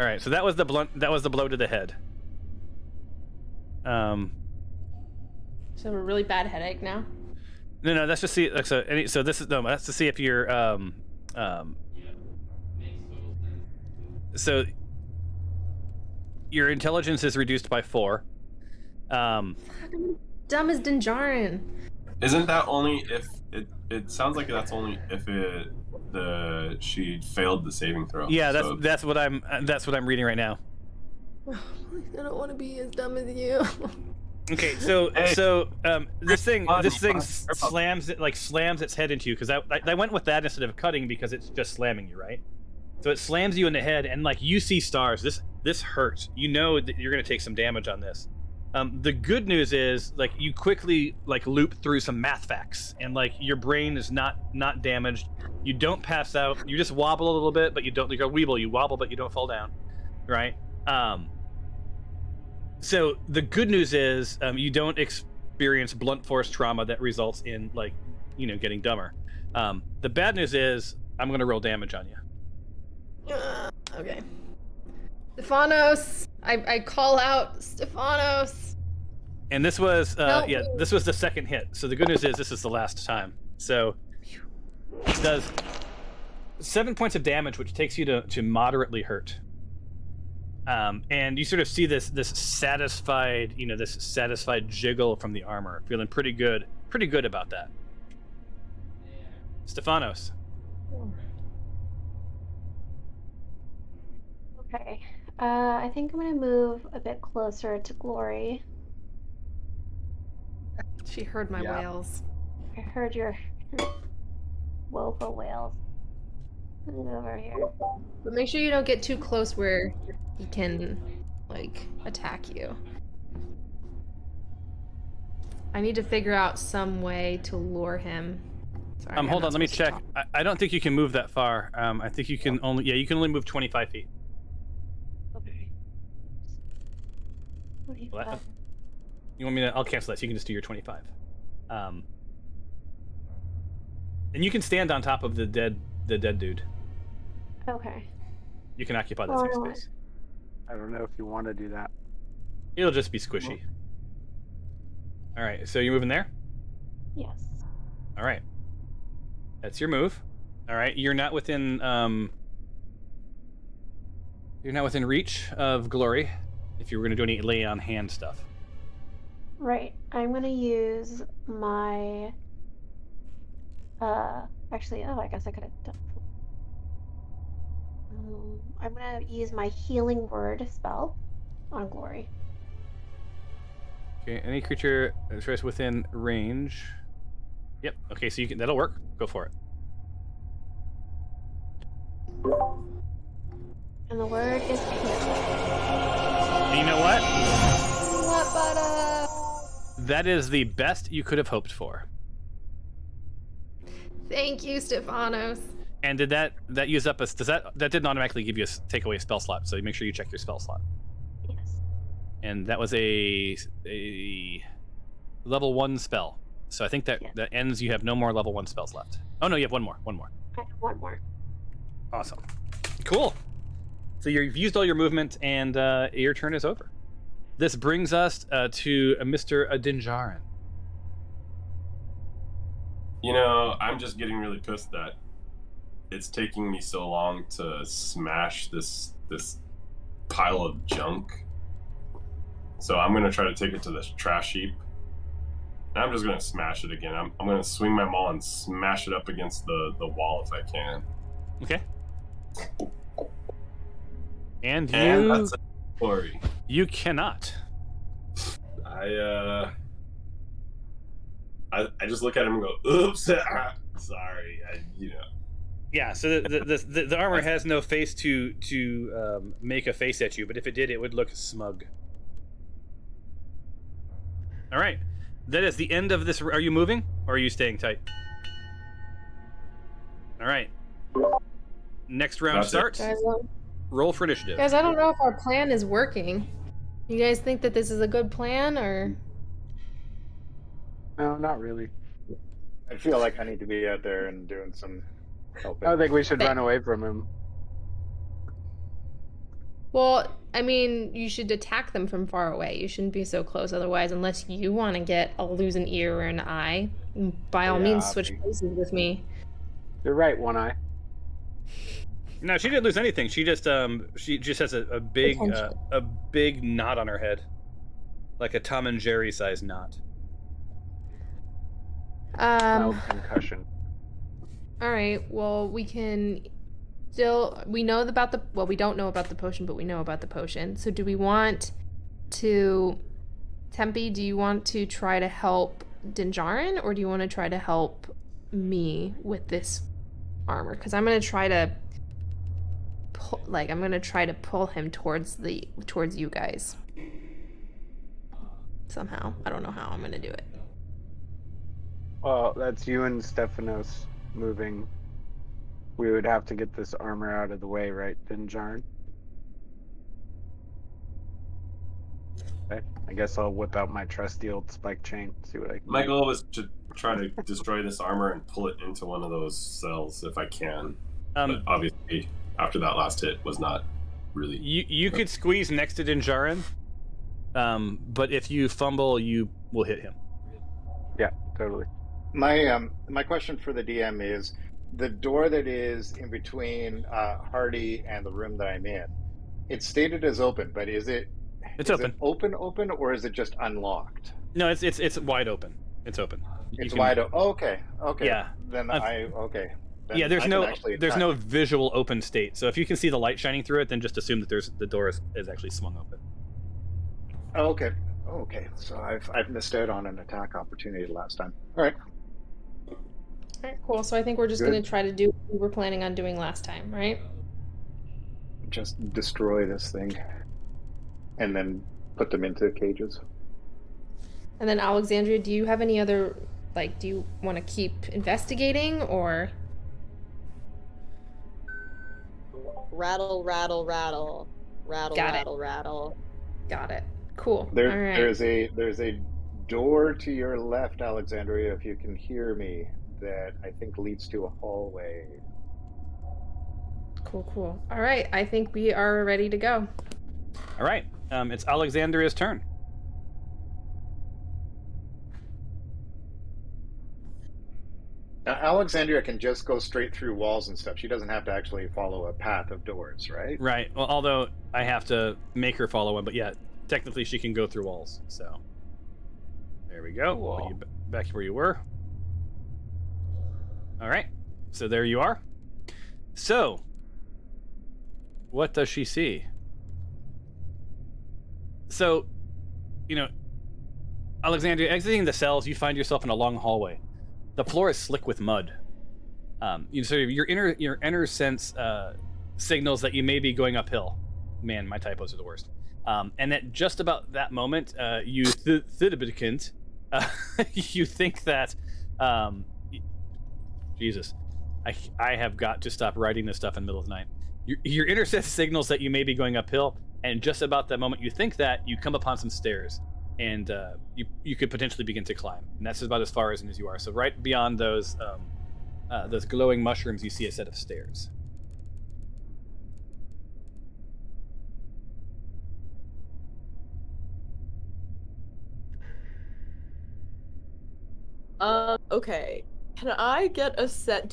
All right. So that was the blow to the head. So I have a really bad headache now. No. That's just see. So this is that's to see if you're So your intelligence is reduced by 4. I'm dumb as Dinjarin. Isn't that only if it sounds like that's only if she failed the saving throw? Yeah, that's what I'm reading right now. I don't want to be as dumb as you. Okay, so this thing slams its head into you, because I went with that instead of cutting because it's just slamming you, right? So it slams you in the head, and like you see stars. This hurts. You know that you're gonna take some damage on this. The good news is like you quickly like loop through some math facts, and like your brain is not damaged. You don't pass out. You just wobble a little bit, but you don't. You go weeble. You wobble, but you don't fall down, right? So the good news is you don't experience blunt force trauma that results in like getting dumber. The bad news is I'm gonna roll damage on you. Okay. Stephanos! I call out Stephanos! And this was this was the second hit. So the good news is this is the last time. So it does 7 points of damage, which takes you to moderately hurt. And you sort of see this satisfied jiggle from the armor, feeling pretty good about that. Stephanos. Okay. I think I'm gonna move a bit closer to Glory. She heard my wails. I heard your woeful wails. Move over here. But make sure you don't get too close where he can, like, attack you. I need to figure out some way to lure him. Sorry, hold on, let me check. I don't think you can move that far. I think you can only, you can only move 25 feet. Okay. What? You want me to? I'll cancel that. So you can just do your 25. And you can stand on top of the dead dude. Okay. You can occupy that space. I don't know if you want to do that. It'll just be squishy. All right. So you're moving there? Yes. All right. That's your move. All right. You're not within reach of Glory. If you were going to do any lay on hand stuff. Right. I'm gonna use my. Actually, I guess I could have done. I'm gonna use my healing word spell on Glory. Okay. Any creature that's within range. Yep. Okay. So you can. That'll work. Go for it. And the word is heal. And you know what? What butter? That is the best you could have hoped for. Thank you, Stefanos. And did that use up a? Does that didn't automatically give you take away a spell slot? So make sure you check your spell slot. Yes. And that was a level 1 spell. So I think that ends. You have no more level 1 spells left. Oh no, you have one more. I have one more. Awesome. Cool. So you've used all your movement, and your turn is over. This brings us to Mr. Dinjarin. You know, I'm just getting really pissed that it's taking me so long to smash this pile of junk. So I'm gonna try to take it to this trash heap. And I'm just gonna smash it again. I'm gonna swing my maul and smash it up against the wall if I can. Okay. And that's a glory. You cannot. I just look at him and go, oops, sorry, Yeah, so the armor has no face to make a face at you, but if it did, it would look smug. All right, that is the end of this. Are you moving, or are you staying tight? All right. Next round starts. Guys, roll for initiative. Guys, I don't know if our plan is working. You guys think that this is a good plan, or? No, not really. I feel like I need to be out there and doing some helping. I think we should run away from him. Well, I mean, you should attack them from far away. You shouldn't be so close otherwise, unless you want to lose an ear or an eye. By all means, switch places with me. You're right, One Eye. No, she didn't lose anything. She just has a big knot on her head, like a Tom and Jerry sized knot. Mild concussion. All right. Well, we can still. We know about the. Well, we don't know about the potion, but we know about the potion. So, do we want to, Tempe? Do you want to try to help Dinjarin, or do you want to try to help me with this armor? Because I'm gonna try to. I'm gonna try to pull him towards you guys. Somehow. I don't know how I'm gonna do it. Well, that's you and Stefanos moving. We would have to get this armor out of the way, right, Dinjarin? Okay. I guess I'll whip out my trusty old spike chain, see what I can My do. goal was to try to destroy this armor and pull it into one of those cells if I can. But obviously, after that last hit was not really... You could squeeze next to Dinjarin, but if you fumble, you will hit him. Yeah, totally. My question for the DM is, the door that is in between Hardy and the room that I'm in, it's stated as open, but is it open. Open, or is it just unlocked? No, it's wide open. It's open. It's wide open. Oh, okay. Yeah. Then Then yeah, there's I no visual open state. So if you can see the light shining through it, then just assume that the door is actually swung open. Oh, okay. Okay, so I've missed out on an attack opportunity last time. All right. All right, cool. So I think we're just Good. going to try to do what we were planning on doing last time, right? Just destroy this thing, and then put them into cages. And then Alexandria, do you have any other, like, do you want to keep investigating or? Rattle, rattle, rattle. Rattle, Got it. rattle, rattle. Got it. Cool. There, All right. there's a door to your left, Alexandria, if you can hear me, that I think leads to a hallway. Cool, cool. All right, I think we are ready to go. All right, it's Alexandria's turn. Now, Alexandria can just go straight through walls and stuff. She doesn't have to actually follow a path of doors, right? Right. Well, although I have to make her follow one, but yeah, technically she can go through walls. So there we go. Cool. Put you back where you were. All right. So there you are. So what does she see? So, Alexandria, exiting the cells, you find yourself in a long hallway. The floor is slick with mud. Sort of your inner sense signals that you may be going uphill. Man, my typos are the worst. And at just about that moment, you you think that, Jesus, I have got to stop writing this stuff in the middle of the night. Your inner sense signals that you may be going uphill, and just about that moment you think that, you come upon some stairs. And you could potentially begin to climb, and that's about as far as you are. So right beyond those glowing mushrooms, you see a set of stairs. Okay. Can I get a set?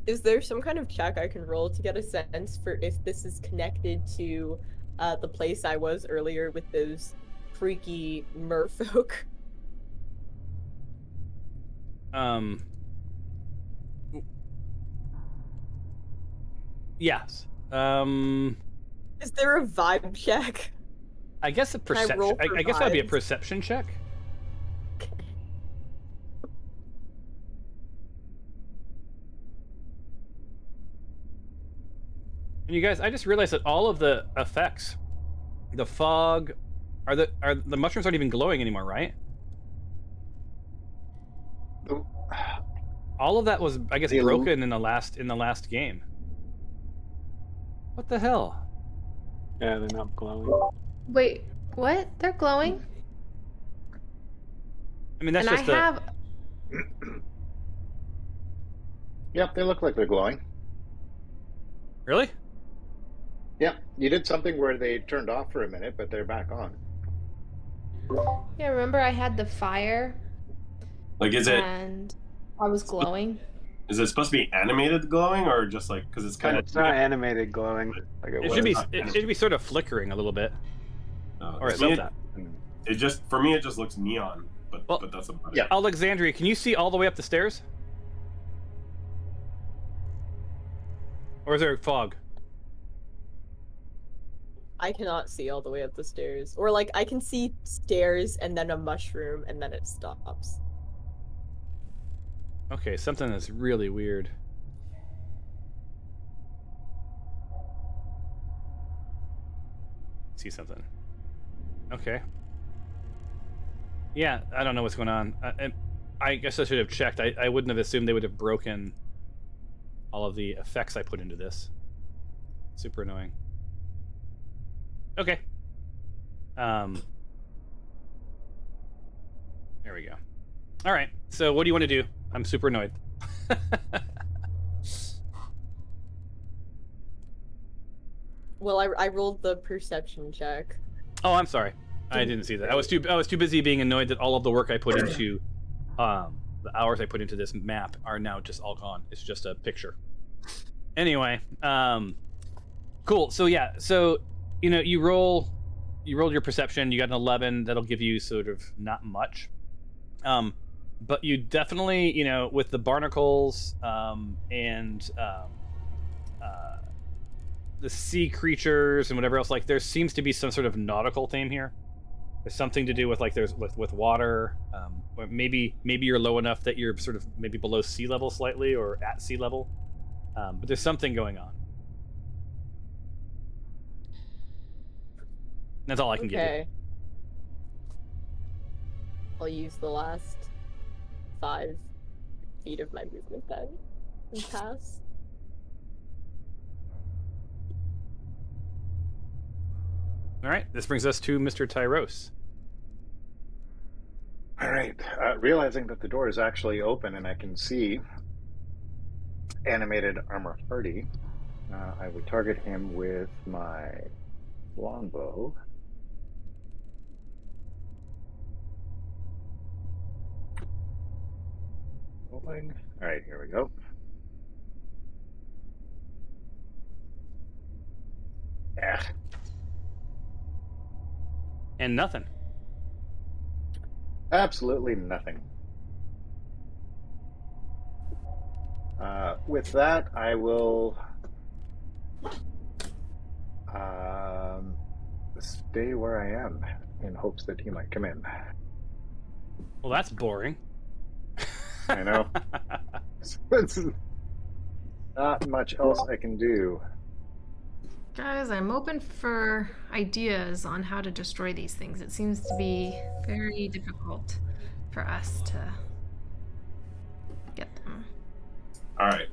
Is there some kind of check I can roll to get a sense for if this is connected to the place I was earlier with those freaky merfolk? Yes. Is there a vibe check? I guess a perception. I guess that'd be a perception check. Okay. And you guys, I just realized that all of the effects, the fog, are the mushrooms aren't even glowing anymore, right? All of that was, I guess, broken in the last game. What the hell? Yeah, they're not glowing. Wait, what? They're glowing? I mean, that's and just I have. Yep, they look like they're glowing. Really? Yep, you did something where they turned off for a minute, but they're back on. Yeah, remember I had the fire? Like, is it? And I was glowing. Is it supposed to be animated glowing, or just like because it's kind of? It's not animated glowing. Like It should be sort of flickering a little bit, or something. It just, for me, it just looks neon, but that's about it. Yeah. Alexandria, can you see all the way up the stairs? Or is there fog? I cannot see all the way up the stairs. Or, like, I can see stairs and then a mushroom and then it stops. Okay, something that's really weird. See something. Okay. Yeah, I don't know what's going on. I guess I should have checked. I wouldn't have assumed they would have broken all of the effects I put into this. Super annoying. Okay. There we go. All right. So what do you want to do? I'm super annoyed. Well, I rolled the perception check. Oh, I'm sorry. I didn't see that. I was too busy being annoyed that all of the work I put into the hours I put into this map are now just all gone. It's just a picture. Anyway, cool. So yeah, so you rolled your perception, you got an 11, that'll give you sort of not much. But you definitely, with the barnacles and the sea creatures and whatever else, like there seems to be some sort of nautical theme here. There's something to do with like there's with water, or maybe you're low enough that you're sort of maybe below sea level slightly or at sea level, but there's something going on. That's all I can give you. I'll use the last 5 feet of my movement then and pass. All right, this brings us to Mr. Tyros. All right. Realizing that the door is actually open and I can see animated armor hardy, I would target him with my longbow. Rolling. All right, here we go. Yeah. And nothing. Absolutely nothing. With that, I will stay where I am in hopes that he might come in. Well, that's boring. I know. There's not much else I can do. Guys, I'm open for ideas on how to destroy these things. It seems to be very difficult for us to get them. All right.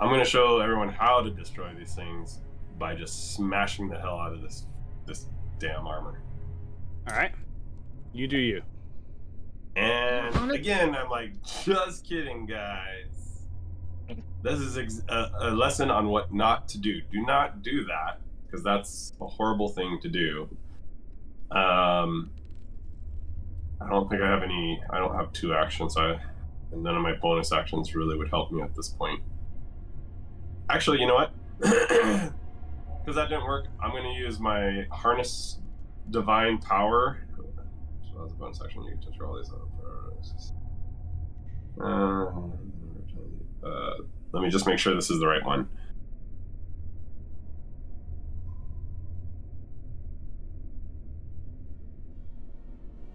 I'm going to show everyone how to destroy these things by just smashing the hell out of this damn armor. All right. You do you. And again, I'm like, just kidding, guys. This is a lesson on what not to do. Do not do that, because that's a horrible thing to do. I don't think I have any. I don't have 2 actions. And none of my bonus actions really would help me at this point. Actually, you know what? Because that didn't work, I'm going to use my harness divine power. So that's a bonus action. You can just roll these up. Let me just make sure this is the right one.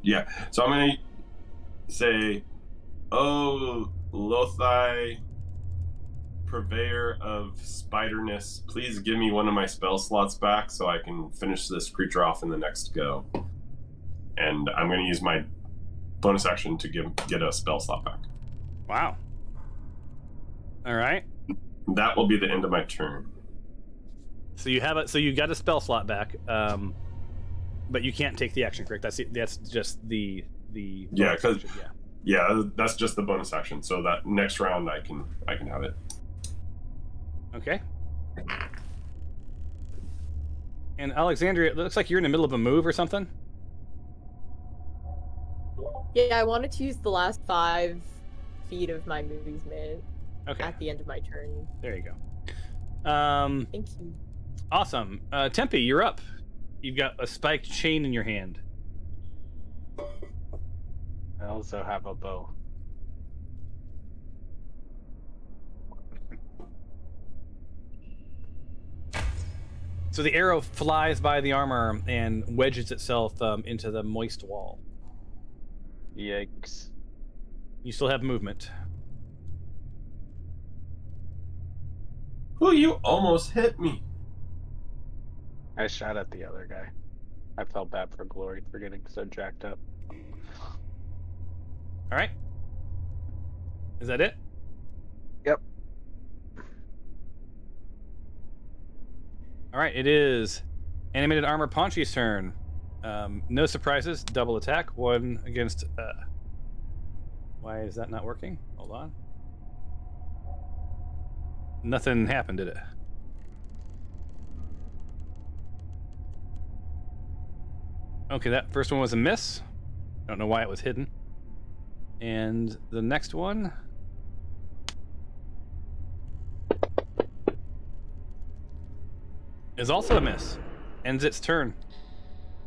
Yeah, so I'm going to say, "Oh, Lothai, purveyor of spiderness, please give me one of my spell slots back so I can finish this creature off in the next go." And I'm going to use my bonus action to get a spell slot back. Wow. All right. That will be the end of my turn. So you have it. So you got a spell slot back, but you can't take the action. Correct? That's just the. Yeah, because that's just the bonus action. So that next round I can have it. Okay. And Alexandria, it looks like you're in the middle of a move or something. Yeah, I wanted to use the last 5 feet of my movement at the end of my turn. There you go. Thank you. Awesome. Tempe, you're up. You've got a spiked chain in your hand. I also have a bow. So the arrow flies by the armor and wedges itself into the moist wall. Yikes. You still have movement. Well, you almost hit me. I shot at the other guy. I felt bad for Glory for getting so jacked up. All right. Is that it? Yep. All right, it is animated armor Ponchi's turn. No surprises, double attack, 1 against... Why is that not working? Hold on. Nothing happened, did it? Okay, that first one was a miss. I don't know why it was hidden. And the next one... is also a miss. Ends its turn.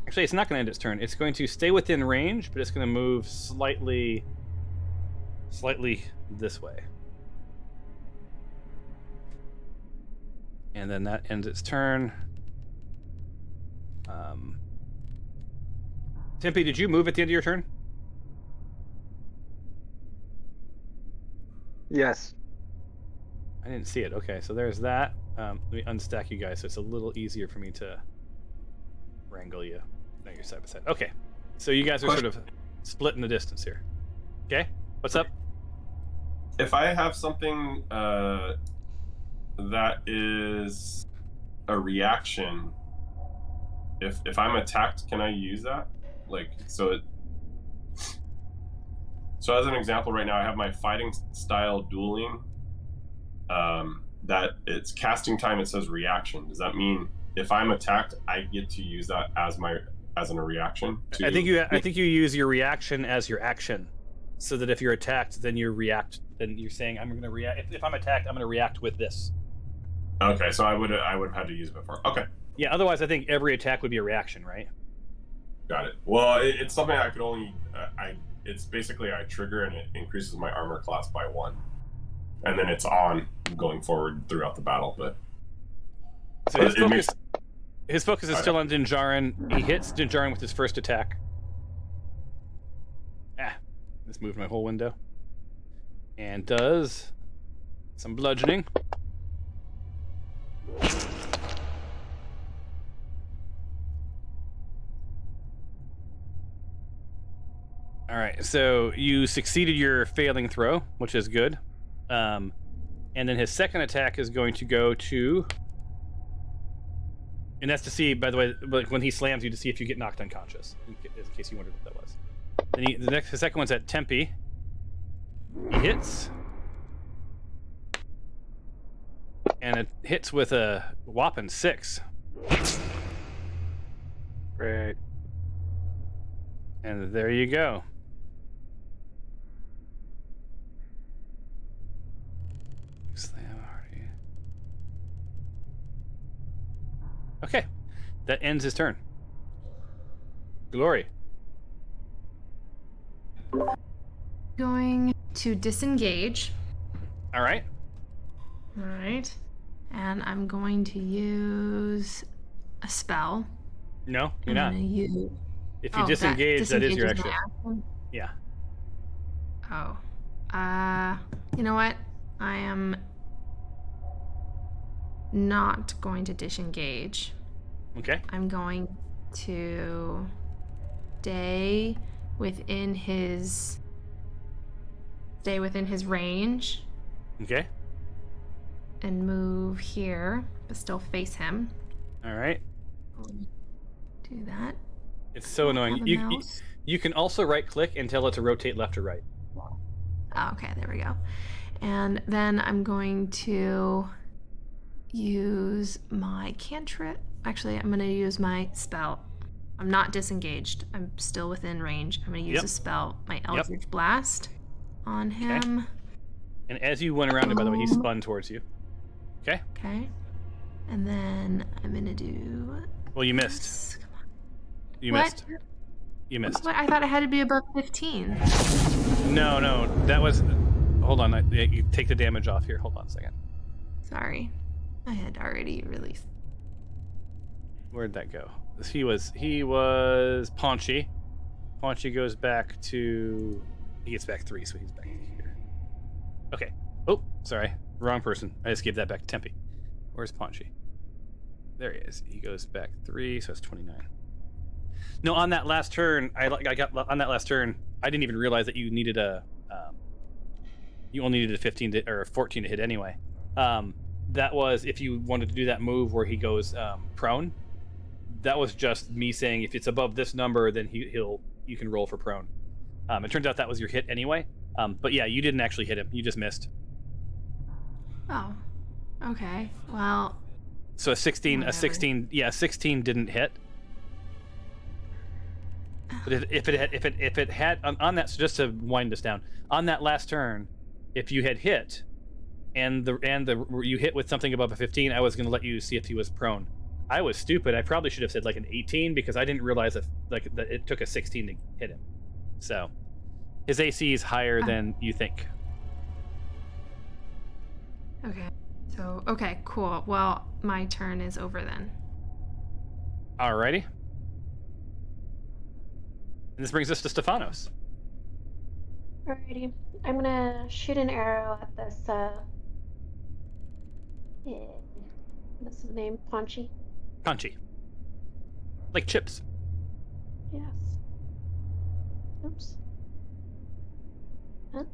Actually, it's not going to end its turn. It's going to stay within range, but it's going to move slightly this way. And then that ends its turn. Tempe, did you move at the end of your turn? Yes. I didn't see it. Okay, so there's that. Let me unstack you guys so it's a little easier for me to wrangle you. No, you're side by side. Okay, so you guys are sort of split in the distance here. Okay, what's up? If I have something that is a reaction, if I'm attacked, can I use that? Like, so as an example, right now I have my fighting style dueling. That it's casting time. It says reaction. Does that mean if I'm attacked, I get to use that as a reaction? I think you use your reaction as your action, so that if you're attacked, then you react. Then you're saying I'm going to react. If I'm attacked, I'm going to react with this. Okay, so I would have had to use it before. Okay. Yeah. Otherwise, I think every attack would be a reaction, right? Got it. Well, it's something I could only. It's basically I trigger and it increases my armor class by 1. And then it's on going forward throughout the battle, but so his focus is still on Dinjarin. He hits Dinjarin with his first attack. Just moved my whole window. And does some bludgeoning. All right, so you succeeded your failing throw, which is good. And then his second attack is going to go to, and that's to see, by the way, like when he slams you, to see if you get knocked unconscious, in case you wondered what that was. Then the second one's at Tempe. He hits, and it hits with a whopping 6. Great. And there you go. Okay, that ends his turn. Glory. Going to disengage. All right. All right. And I'm going to use a spell. No, you're not. Use... If you disengage, that is your action. Yeah. Oh. You know what? I am not going to disengage. Okay. I'm going to stay within his range. Okay. And move here, but still face him. All right. Do that. It's so annoying. You can also right click and tell it to rotate left or right. Oh, okay, there we go. And then I'm going to use my cantrip. Actually, I'm going to use my spell. I'm not disengaged. I'm still within range. I'm going to use a spell, my Eldritch Blast, on him. Okay. And as you went around him, by the way, he spun towards you. Okay? Okay. And then I'm going to do... Well, you missed. Come on. You missed. You missed. What? I thought it had to be above 15. No. That was... Hold on. You take the damage off here. Hold on a second. Sorry. I had already released. Where'd that go? He was Paunchy. Paunchy goes back to... He gets back 3, so he's back here. Okay. Oh, sorry. Wrong person. I just gave that back to Tempe. Where's Paunchy? There he is. He goes back 3, so it's 29. No, on that last turn, I didn't even realize that you needed you only needed a 15 or 14 to hit anyway. That was if you wanted to do that move where he goes prone. That was just me saying if it's above this number, then you can roll for prone. It turns out that was your hit anyway. But yeah, you didn't actually hit him. You just missed. Oh, okay. Well. So a 16 didn't hit. But if it had on that, so just to wind this down, on that last turn, if you had hit, and you hit with something above a 15, I was going to let you see if he was prone. I was stupid. I probably should have said like an 18 because I didn't realize that it took a 16 to hit him. So his AC is higher than you think. Okay. So okay, cool. Well, my turn is over then. Alrighty. And this brings us to Stefanos. Alrighty. I'm gonna shoot an arrow at this, what's his name? Paunchy? Paunchy. Like chips. Yes. Oops. Huh?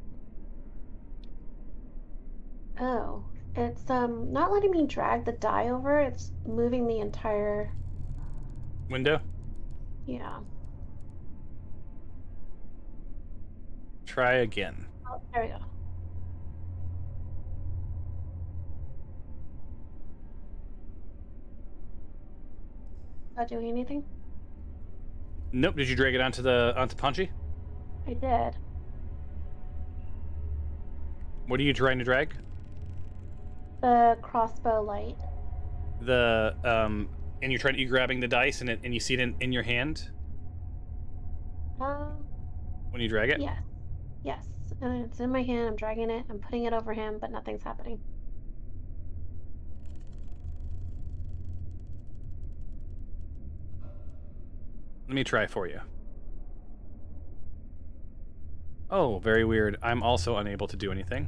Oh. It's, not letting me drag the die over. It's moving the entire... Window? Yeah. Try again. Oh, there we go. Not doing anything? Nope. Did you drag it onto Paunchy? I did. What are you trying to drag? The crossbow light. And you're grabbing the dice and you see it in your hand when you drag it? Yes. Yes. And it's in my hand, I'm dragging it, I'm putting it over him, but nothing's happening. Let me try for you. Oh, very weird. I'm also unable to do anything.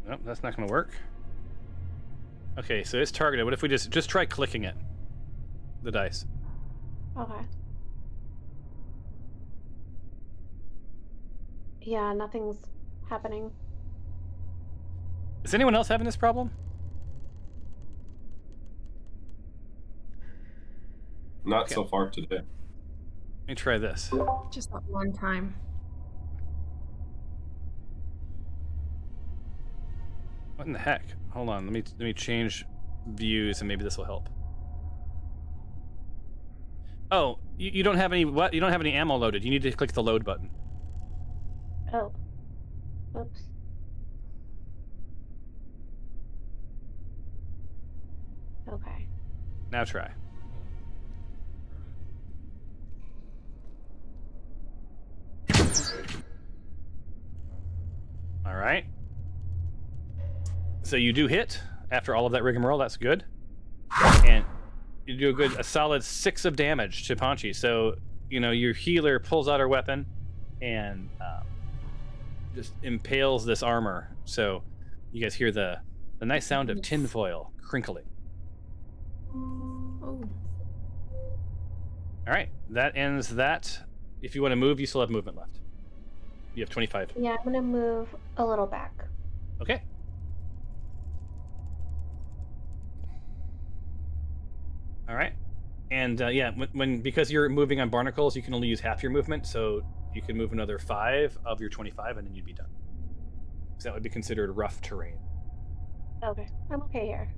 Nope, that's not going to work. Okay, so it's targeted. What if we just try clicking it? The dice. Okay. Yeah, nothing's happening. Is anyone else having this problem? Not so far today. Let me try this. Just that one time. What in the heck? Hold on. Let me change views and maybe this will help. Oh, you don't have any what? You don't have any ammo loaded. You need to click the load button. Oh. Oops. Okay. Now try. All right. So you do hit after all of that rigmarole. That's good. And you do a solid 6 of damage to Paunchy. So, your healer pulls out her weapon and just impales this armor. So you guys hear the nice sound of tinfoil crinkling. Oh. All right. That ends that. If you want to move, you still have movement left. You have 25. Yeah, I'm gonna move a little back. Okay. All right. And because you're moving on barnacles, you can only use half your movement, so you can move another 5 of your 25, and then you'd be done. So that would be considered rough terrain. Okay, I'm okay here.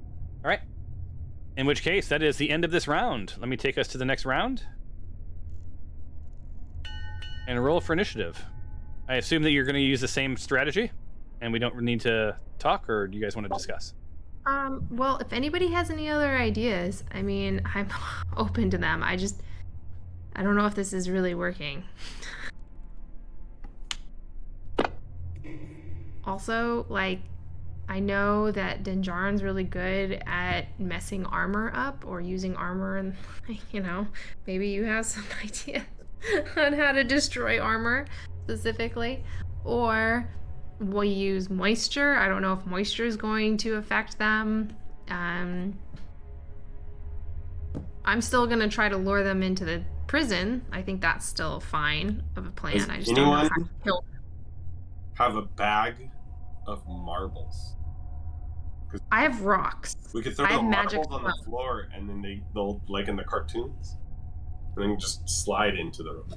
All right. In which case, that is the end of this round. Let me take us to the next round. And roll for initiative. I assume that you're going to use the same strategy, and we don't need to talk, or do you guys want to discuss? Well, if anybody has any other ideas, I mean, I'm open to them. I don't know if this is really working. Also, I know that Dinjarin's really good at messing armor up or using armor, and maybe you have some idea on how to destroy armor specifically, or we use moisture. I don't know if moisture is going to affect them. I'm still gonna try to lure them into the prison. I think that's still fine of a plan. Does I just don't know how to kill them. Have a bag of marbles? I have rocks. We could throw I the have magic marbles on the floor, and then they'll like in the cartoons, and then just slide into the room.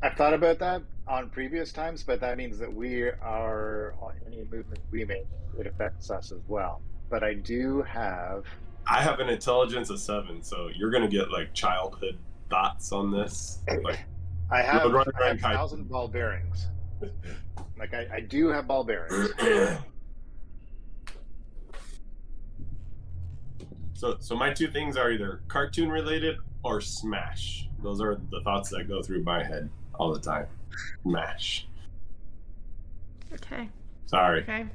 I've thought about that on previous times, but that means that any movement we make, it affects us as well. But I have an intelligence of 7, so you're gonna get childhood thoughts on this. I have 1,000 ball bearings. I do have ball bearings. So my 2 things are either cartoon related or Smash. Those are the thoughts that go through my head all the time. Smash. Okay. Sorry. Okay.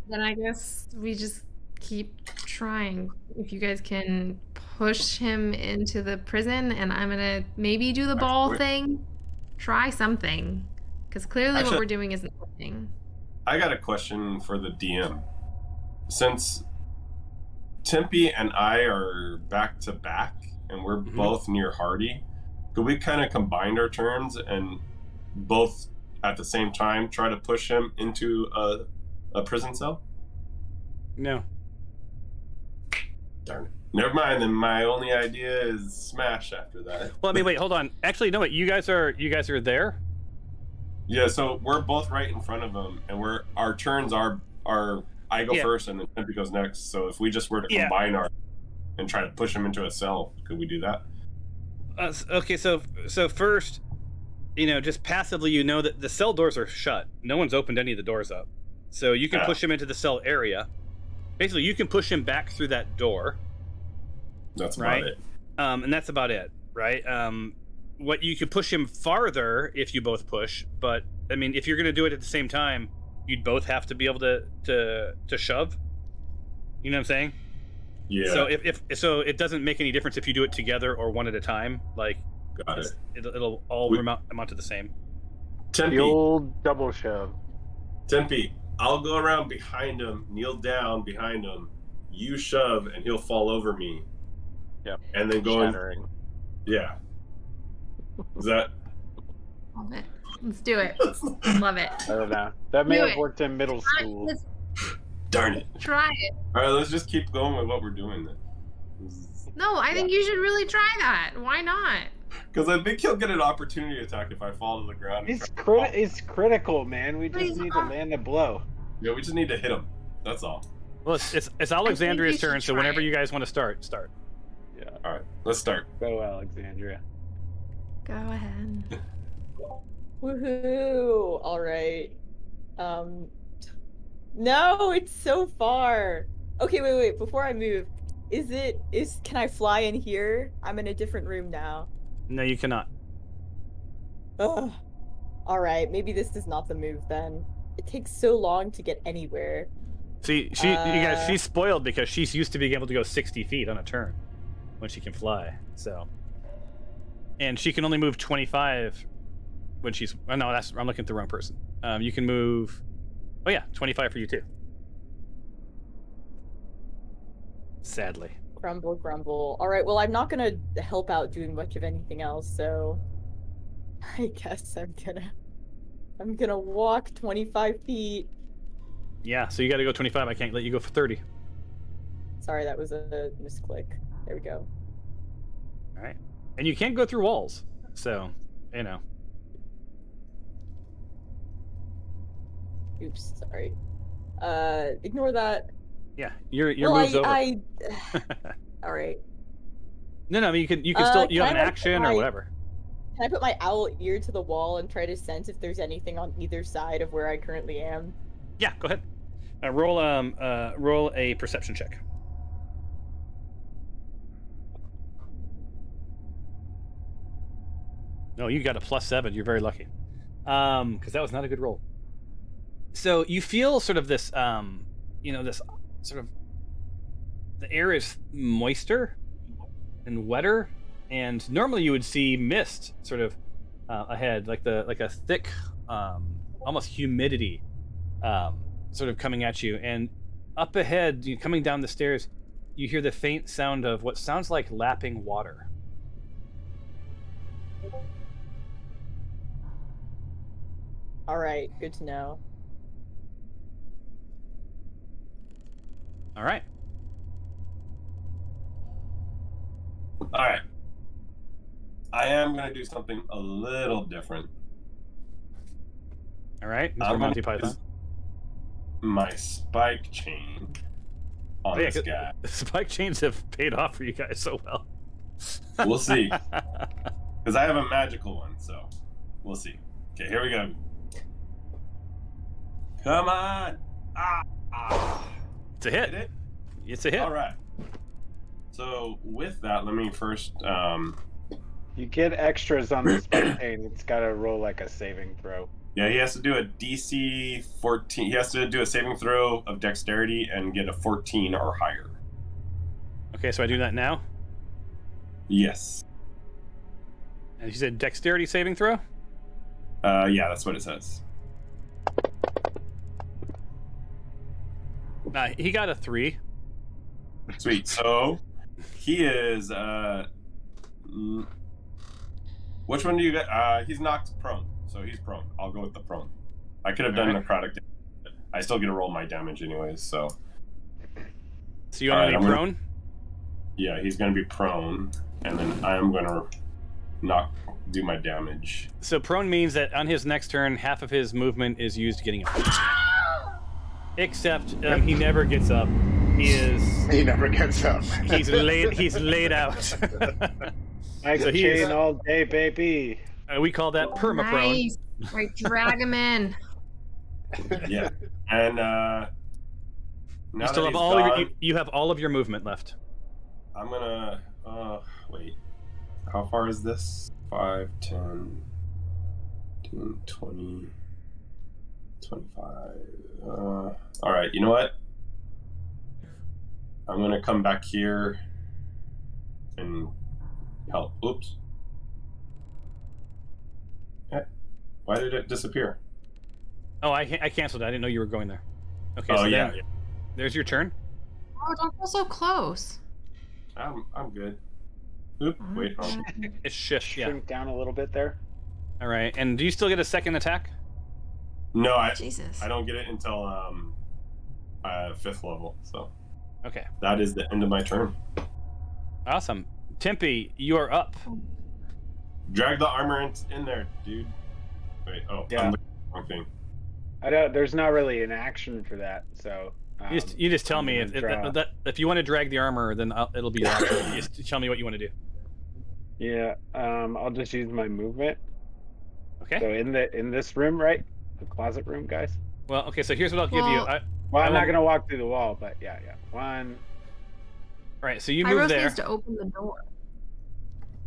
Then I guess we just keep trying. If you guys can push him into the prison, and I'm gonna maybe do the ball thing. Try something. Because clearly what we're doing isn't working. I got a question for the DM. Since Tempe and I are back to back, and we're both near Hardy, could we kind of combine our turns and both at the same time try to push him into a prison cell? No. Darn it. Never mind, then my only idea is smash after that. Well, I mean, wait, hold on. Actually, no, wait. You guys are there? Yeah, so we're both right in front of him, and our turns are I go first and then Tempe goes next. So if we just were to combine our and try to push him into a cell, could we do that? Okay, so first, just passively, that the cell doors are shut. No one's opened any of the doors up, so you can push him into the cell area. Basically, you can push him back through that door. That's about it. And that's about it, right? What you could push him farther if you both push, but I mean, if you're going to do it at the same time, you'd both have to be able to shove. You know what I'm saying? Yeah. So so it doesn't make any difference if you do it together or one at a time. Like, got it. It'll all amount to the same. Tempe, the old double shove. Tempe, I'll go around behind him, kneel down behind him. You shove, and he'll fall over me. Yep. And then go shattering. Yeah. Is that? Love it. Let's do it. Love it. I don't know. That may have worked in middle school. Darn it. Try it. All right, let's just keep going with what we're doing then. No, I think you should really try that. Why not? Because I think he'll get an opportunity attack if I fall to the ground. It's critical, man. We just need to land a blow. Yeah, we just need to hit him. That's all. Well, it's Alexandria's turn, so whenever you guys want to start. Yeah. All right, let's start. Go, Alexandria. Go ahead. Woohoo! All right. No, it's so far. Okay, wait. Before I move, can I fly in here? I'm in a different room now. No, you cannot. Ugh. All right, maybe this is not the move then. It takes so long to get anywhere. See, you guys, she's spoiled because she's used to being able to go 60 feet on a turn when she can fly. So, and she can only move 25 when she's. Oh no, I'm looking at the wrong person. You can move. Oh yeah, 25 for you too. Sadly. Grumble. All right, well, I'm not gonna help out doing much of anything else, so I guess I'm gonna walk 25 feet. Yeah, so you got to go 25. I can't let you go for 30. Sorry, that was a misclick. There we go. All right, and you can't go through walls, so Oops, sorry. Ignore that. Yeah, your move's over. All right. No, I mean you can still you have an action or whatever. Can I put my owl ear to the wall and try to sense if there's anything on either side of where I currently am? Yeah, go ahead. Roll a perception check. No, you got a +7. You're very lucky. Because that was not a good roll. So you feel sort of this, this sort of, the air is moister and wetter, and normally you would see mist sort of ahead, like a thick, almost humidity, sort of coming at you. And up ahead, coming down the stairs, you hear the faint sound of what sounds like lapping water. All right, good to know. All right. I am going to do something a little different. All right, Mr. Monty Python. My spike chain on this guy. Spike chains have paid off for you guys so well. We'll see. Because I have a magical one, so we'll see. Okay, here we go. Come on! It's a hit. It's a hit. All right. So with that, let me first. You get extras on the spike chain. It's got to roll like a saving throw. Yeah, he has to do a DC 14. He has to do a saving throw of dexterity and get a 14 or higher. Okay, so I do that now? Yes. And you said dexterity saving throw? Yeah, that's what it says. He got a 3. Sweet. So he is. Which one do you get? He's knocked prone, so he's prone. I'll go with the prone. I could have done necrotic damage. I still get to roll my damage anyways, so. So you want to be prone? Yeah, he's going to be prone, and then I'm going to not do my damage. So prone means that on his next turn, half of his movement is used getting up. Except he never gets up. He never gets up. He's laid out. I So can he chain is- all day, baby. We call that perma-prone. Nice. Right, drag him in. Yeah, and now You still that have he's all of gone, your, you have all of your movement left. I'm gonna wait. How far is this? 5, 10, 15, 20, 25. All right, you know what? I'm gonna come back here and help. Oops. Why did it disappear? Oh, I canceled it. I didn't know you were going there. Okay, Oh so yeah, then, there's your turn. Oh, don't go so close. I'm good. Oop, wait. Oh. It's shift, yeah. Shrink down a little bit there. All right, and do you still get a second attack? No, Jesus. I don't get it until 5th level. So Okay, that is the end of my turn. awesome. Tempe, you are up. Drag the armor in there, dude. Wait, Yeah. I'm looking at the wrong thing. There's not really an action for that, so. You just tell I'm me gonna if you want to drag the armor, then it'll be your option. You just tell me what you want to do. Yeah, I'll just use my movement. Okay. So in this room, right? The closet room, guys. Well, okay. So here's what I'll give you. Well- Well, I'm I not will- gonna walk through the wall, but yeah. One. All right. So you move Hyros there. needs to open the door.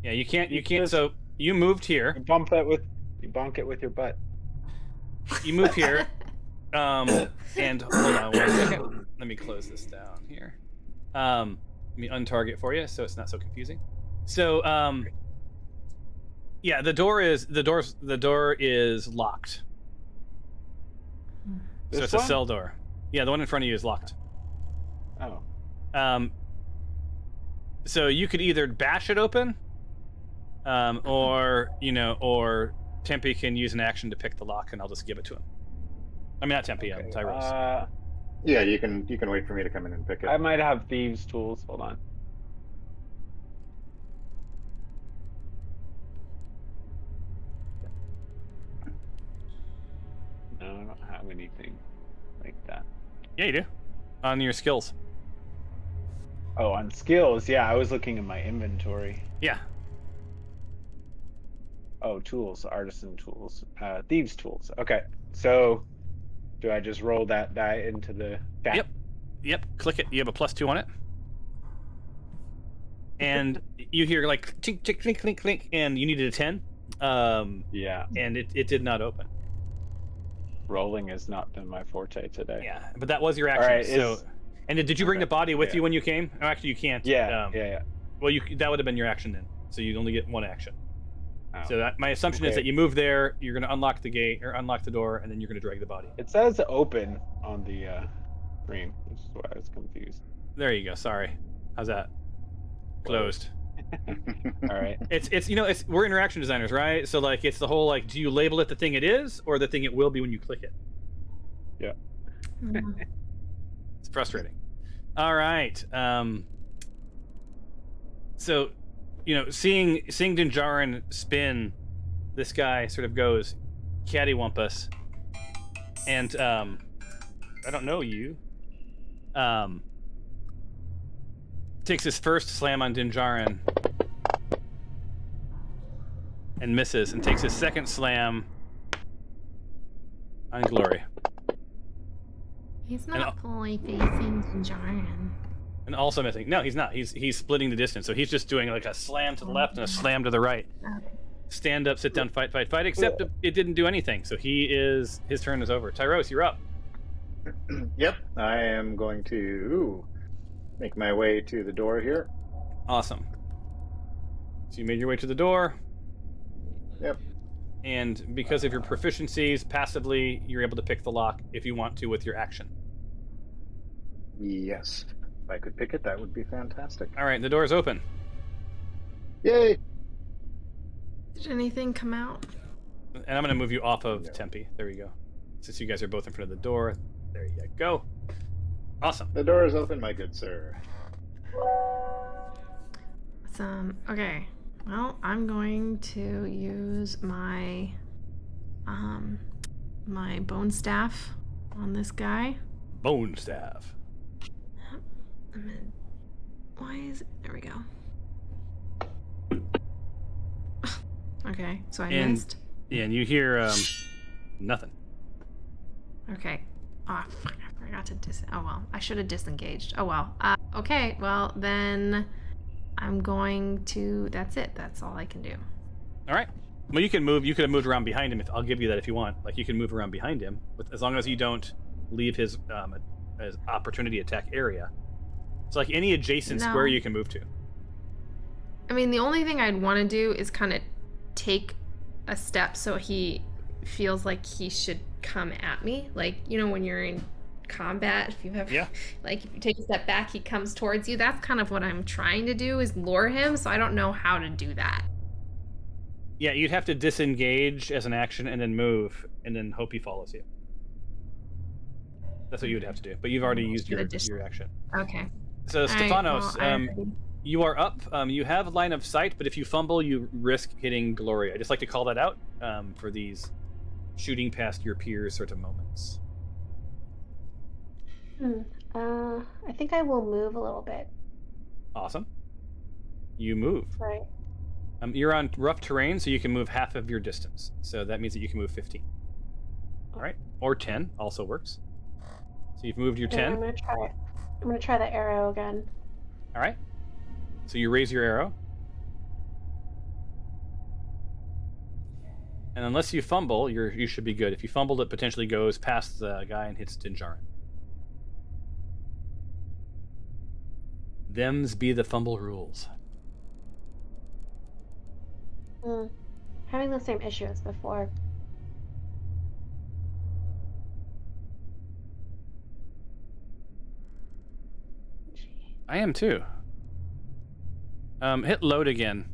Yeah, you can't. You You can't. just- So you moved here. You bonk it with your butt. You move here. And hold on 1 second. Let me close this down here. Let me untarget for you so it's not so confusing. So yeah, the door is locked. So This it's one? a cell door. Yeah, the one in front of you is locked. Oh. So you could either bash it open, or Tempe can use an action to pick the lock, and I'll just give it to him. I mean, not Tempe, Okay. Tyros. Yeah, you can wait for me to come in and pick it. I might have thieves' tools. Hold on. No, I don't have anything like that. Yeah, you do. On your skills. Oh, on skills, yeah, I was looking in my inventory. Yeah. Oh, tools, artisan tools, thieves' tools. Okay, so do I just roll that die into the chat? Yep. Click it. You have a +2 on it. And you hear like tink, tink, clink, clink, clink, and you needed a 10. Yeah, And it did not open. rolling has not been my forte today. Yeah, but that was your action. Alright, so, and did you bring Okay, the body with yeah. you when you came? Oh, actually, you can't. Yeah. Well, that would have been your action then. So you'd only get one action. Oh. So my assumption is Okay. that you move there, you're going to unlock the gate or unlock the door, and then you're going to drag the body. It says open on the screen, which is why I was confused. There you go. Sorry. How's that? Closed. All right. It's we're interaction designers, right? So like it's the whole like, do you label it the thing it is or the thing it will be when you click it? Mm. It's frustrating. All right. So, seeing Dinjarin spin, this guy sort of goes cattywampus, and I don't know you. Takes his first slam on Dinjarin and misses, and takes his second slam on Glory. He's And not fully facing Dinjarin. And also missing. No, he's not. He's splitting the distance. So he's just doing like a slam to the left and a slam to the right. Okay. stand up, sit down, fight, except it didn't do anything. So his turn is over. Tyros, you're up. Yep, I am going to make my way to the door here. Awesome. So you made your way to the door. Yep. And because of your proficiencies, passively, you're able to pick the lock if you want to with your action. Yes. If I could pick it, that would be fantastic. All right, the door is open. Yay! Did anything come out? And I'm going to move you off of Tempe. There you go. Since you guys are both in front of the door. There you go. Awesome. The door is open, my good sir. Okay. Well, I'm going to use my my bone staff on this guy. Bone staff. Why is it? There we go. Okay, so I missed. Yeah, and you hear nothing. Okay. Oh, fuck, I forgot to oh well, I should have disengaged. Oh well. Okay, well then I'm going to, that's it. That's all I can do. All right. Well, you can move. You could have moved around behind him. I'll give you that if you want. Like, you can move around behind him, as long as you don't leave his opportunity attack area. It's like any adjacent square you can move to. I mean, the only thing I'd want to do is kind of take a step so he feels like he should come at me. Like, you know, when you're in combat, if you've ever, like, if you take a step back, he comes towards you. That's kind of what I'm trying to do, is lure him. So I don't know how to do that. Yeah, you'd have to disengage as an action and then move and then hope he follows you. That's what you would have to do. But you've already used your action. Okay. So, Stefanos, you are up. You have line of sight, but if you fumble, you risk hitting Gloria. I just like to call that out for these shooting past your peers sort of moments. I think I will move a little bit. Awesome. You move. Right. You're on rough terrain, so you can move half of your distance. So that means that you can move 15. All right. Or 10 also works. So you've moved your 10. I'm going to try it. I'm going to try the arrow again. All right. So you raise your arrow. And unless you fumble, you should be good. If you fumbled, it potentially goes past the guy and hits Dinjarin. Them's be the fumble rules. Having the same issue as before. I am too. Hit load again.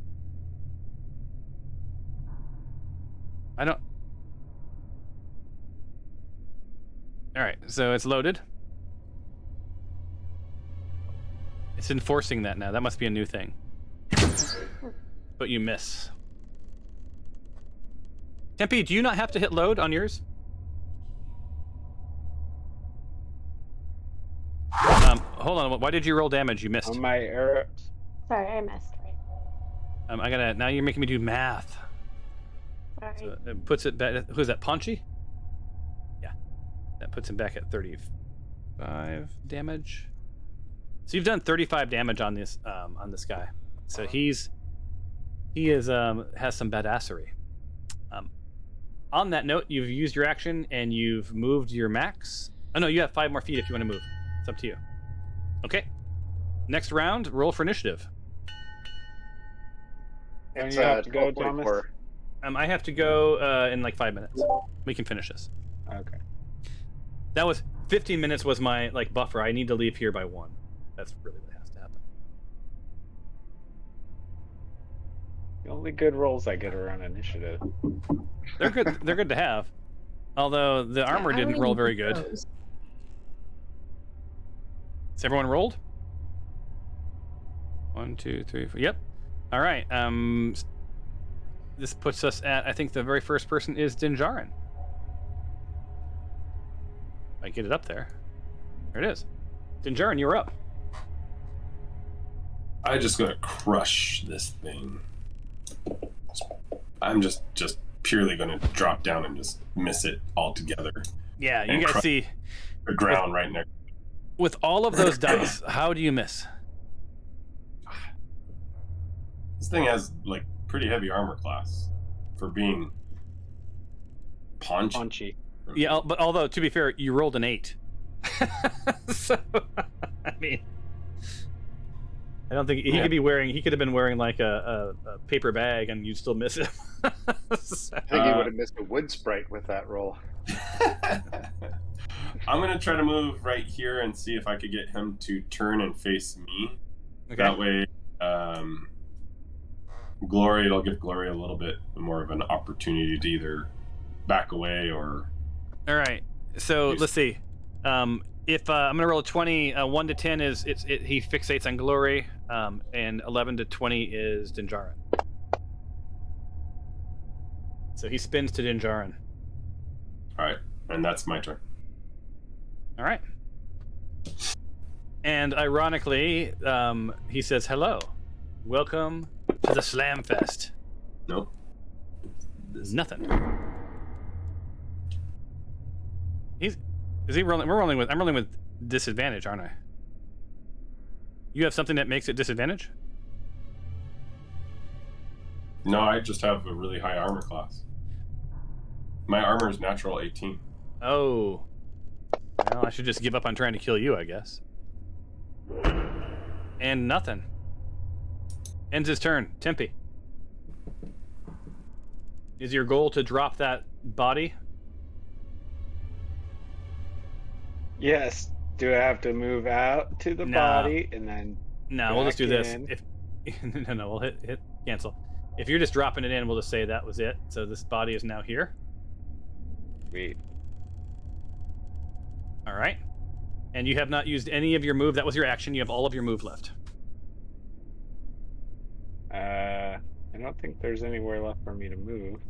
I don't... Alright, so it's loaded. It's enforcing that now. That must be a new thing. But you miss. Tempe, do you not have to hit load on yours? Hold on. Why did you roll damage? You missed. On my arrow. Sorry, I missed. Right. Now you're making me do math. Sorry. So it puts it back. Who is that? Ponchi? Yeah. That puts him back at 35 damage. So you've done 35 damage on this guy. So he has some badassery. On that note, you've used your action and you've moved your max. Oh no, you have 5 more feet if you want to move. It's up to you. Okay. Next round, roll for initiative. And you have to go, Thomas? I have to go in like 5 minutes. We can finish this. Okay. That was 15 minutes was my buffer. I need to leave here by 1. That's really what has to happen. The only good rolls I get are on initiative. They're good. They're good to have. Although the armor didn't roll very good. Has everyone rolled? 1, 2, 3, 4. Yep. All right. This puts us at, I think the very first person is Dinjarin. I get it up there. There it is. Dinjarin, you're up. I'm just gonna crush this thing. I'm just purely gonna drop down and just miss it altogether. Yeah, you guys see the ground right next. With all of those dice, how do you miss? This thing has pretty heavy armor class. for being paunchy. Paunchy. Yeah, but although to be fair, you rolled an 8. So I mean, I don't think he could be wearing. He could have been wearing like a paper bag, and you'd still miss him. So, I think he would have missed a wood sprite with that roll. I'm gonna try to move right here and see if I could get him to turn and face me. okay. That way, Glory, it'll give Glory a little bit more of an opportunity to either back away or. All right. So let's see. If I'm gonna roll a 20, 1 to 10 is he fixates on Glory, and 11 to 20 is Dinjarin. So he spins to Dinjarin. All right, and that's my turn. All right. And ironically, he says, "Hello, welcome to the Slam Fest." Nope. There's nothing. Is he rolling? I'm rolling with disadvantage, aren't I? You have something that makes it disadvantage? No, I just have a really high armor class. My armor is natural 18. Oh. Well, I should just give up on trying to kill you, I guess. And nothing. Ends his turn. Tempe. Is your goal to drop that body? Yes. Do I have to move out to the body and then? No, we'll just do this. in? If no, we'll hit cancel. If you're just dropping it in, we'll just say that was it. So this body is now here. Sweet. All right. And you have not used any of your move. That was your action. You have all of your move left. I don't think there's anywhere left for me to move.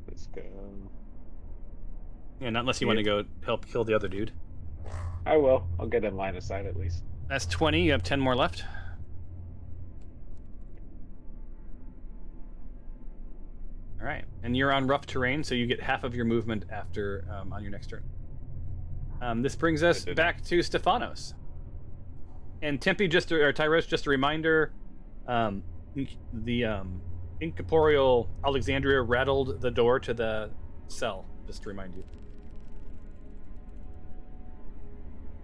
Let's go. Yeah, not unless you want to go help kill the other dude. I will. I'll get in line of sight at least. That's 20. You have 10 more left. All right. And you're on rough terrain, so you get half of your movement after on your next turn. This brings us back to Stephanos. And Tempe, Tyros, just a reminder, the incorporeal Alexandria rattled the door to the cell, just to remind you.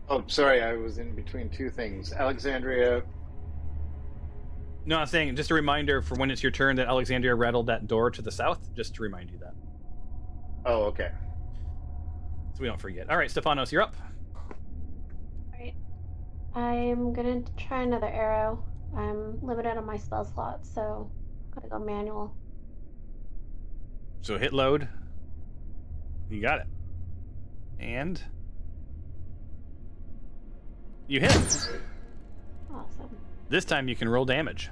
Oh, sorry, I was in between two things. Alexandria. No, I'm saying just a reminder for when it's your turn that Alexandria rattled that door to the south, just to remind you that. Oh, okay. So we don't forget. All right, Stephanos, you're up. Alright. I'm gonna try another arrow. I'm limited on my spell slots, so I'm gonna go manual. So hit load. You got it. And you hit. Awesome. This time you can roll damage.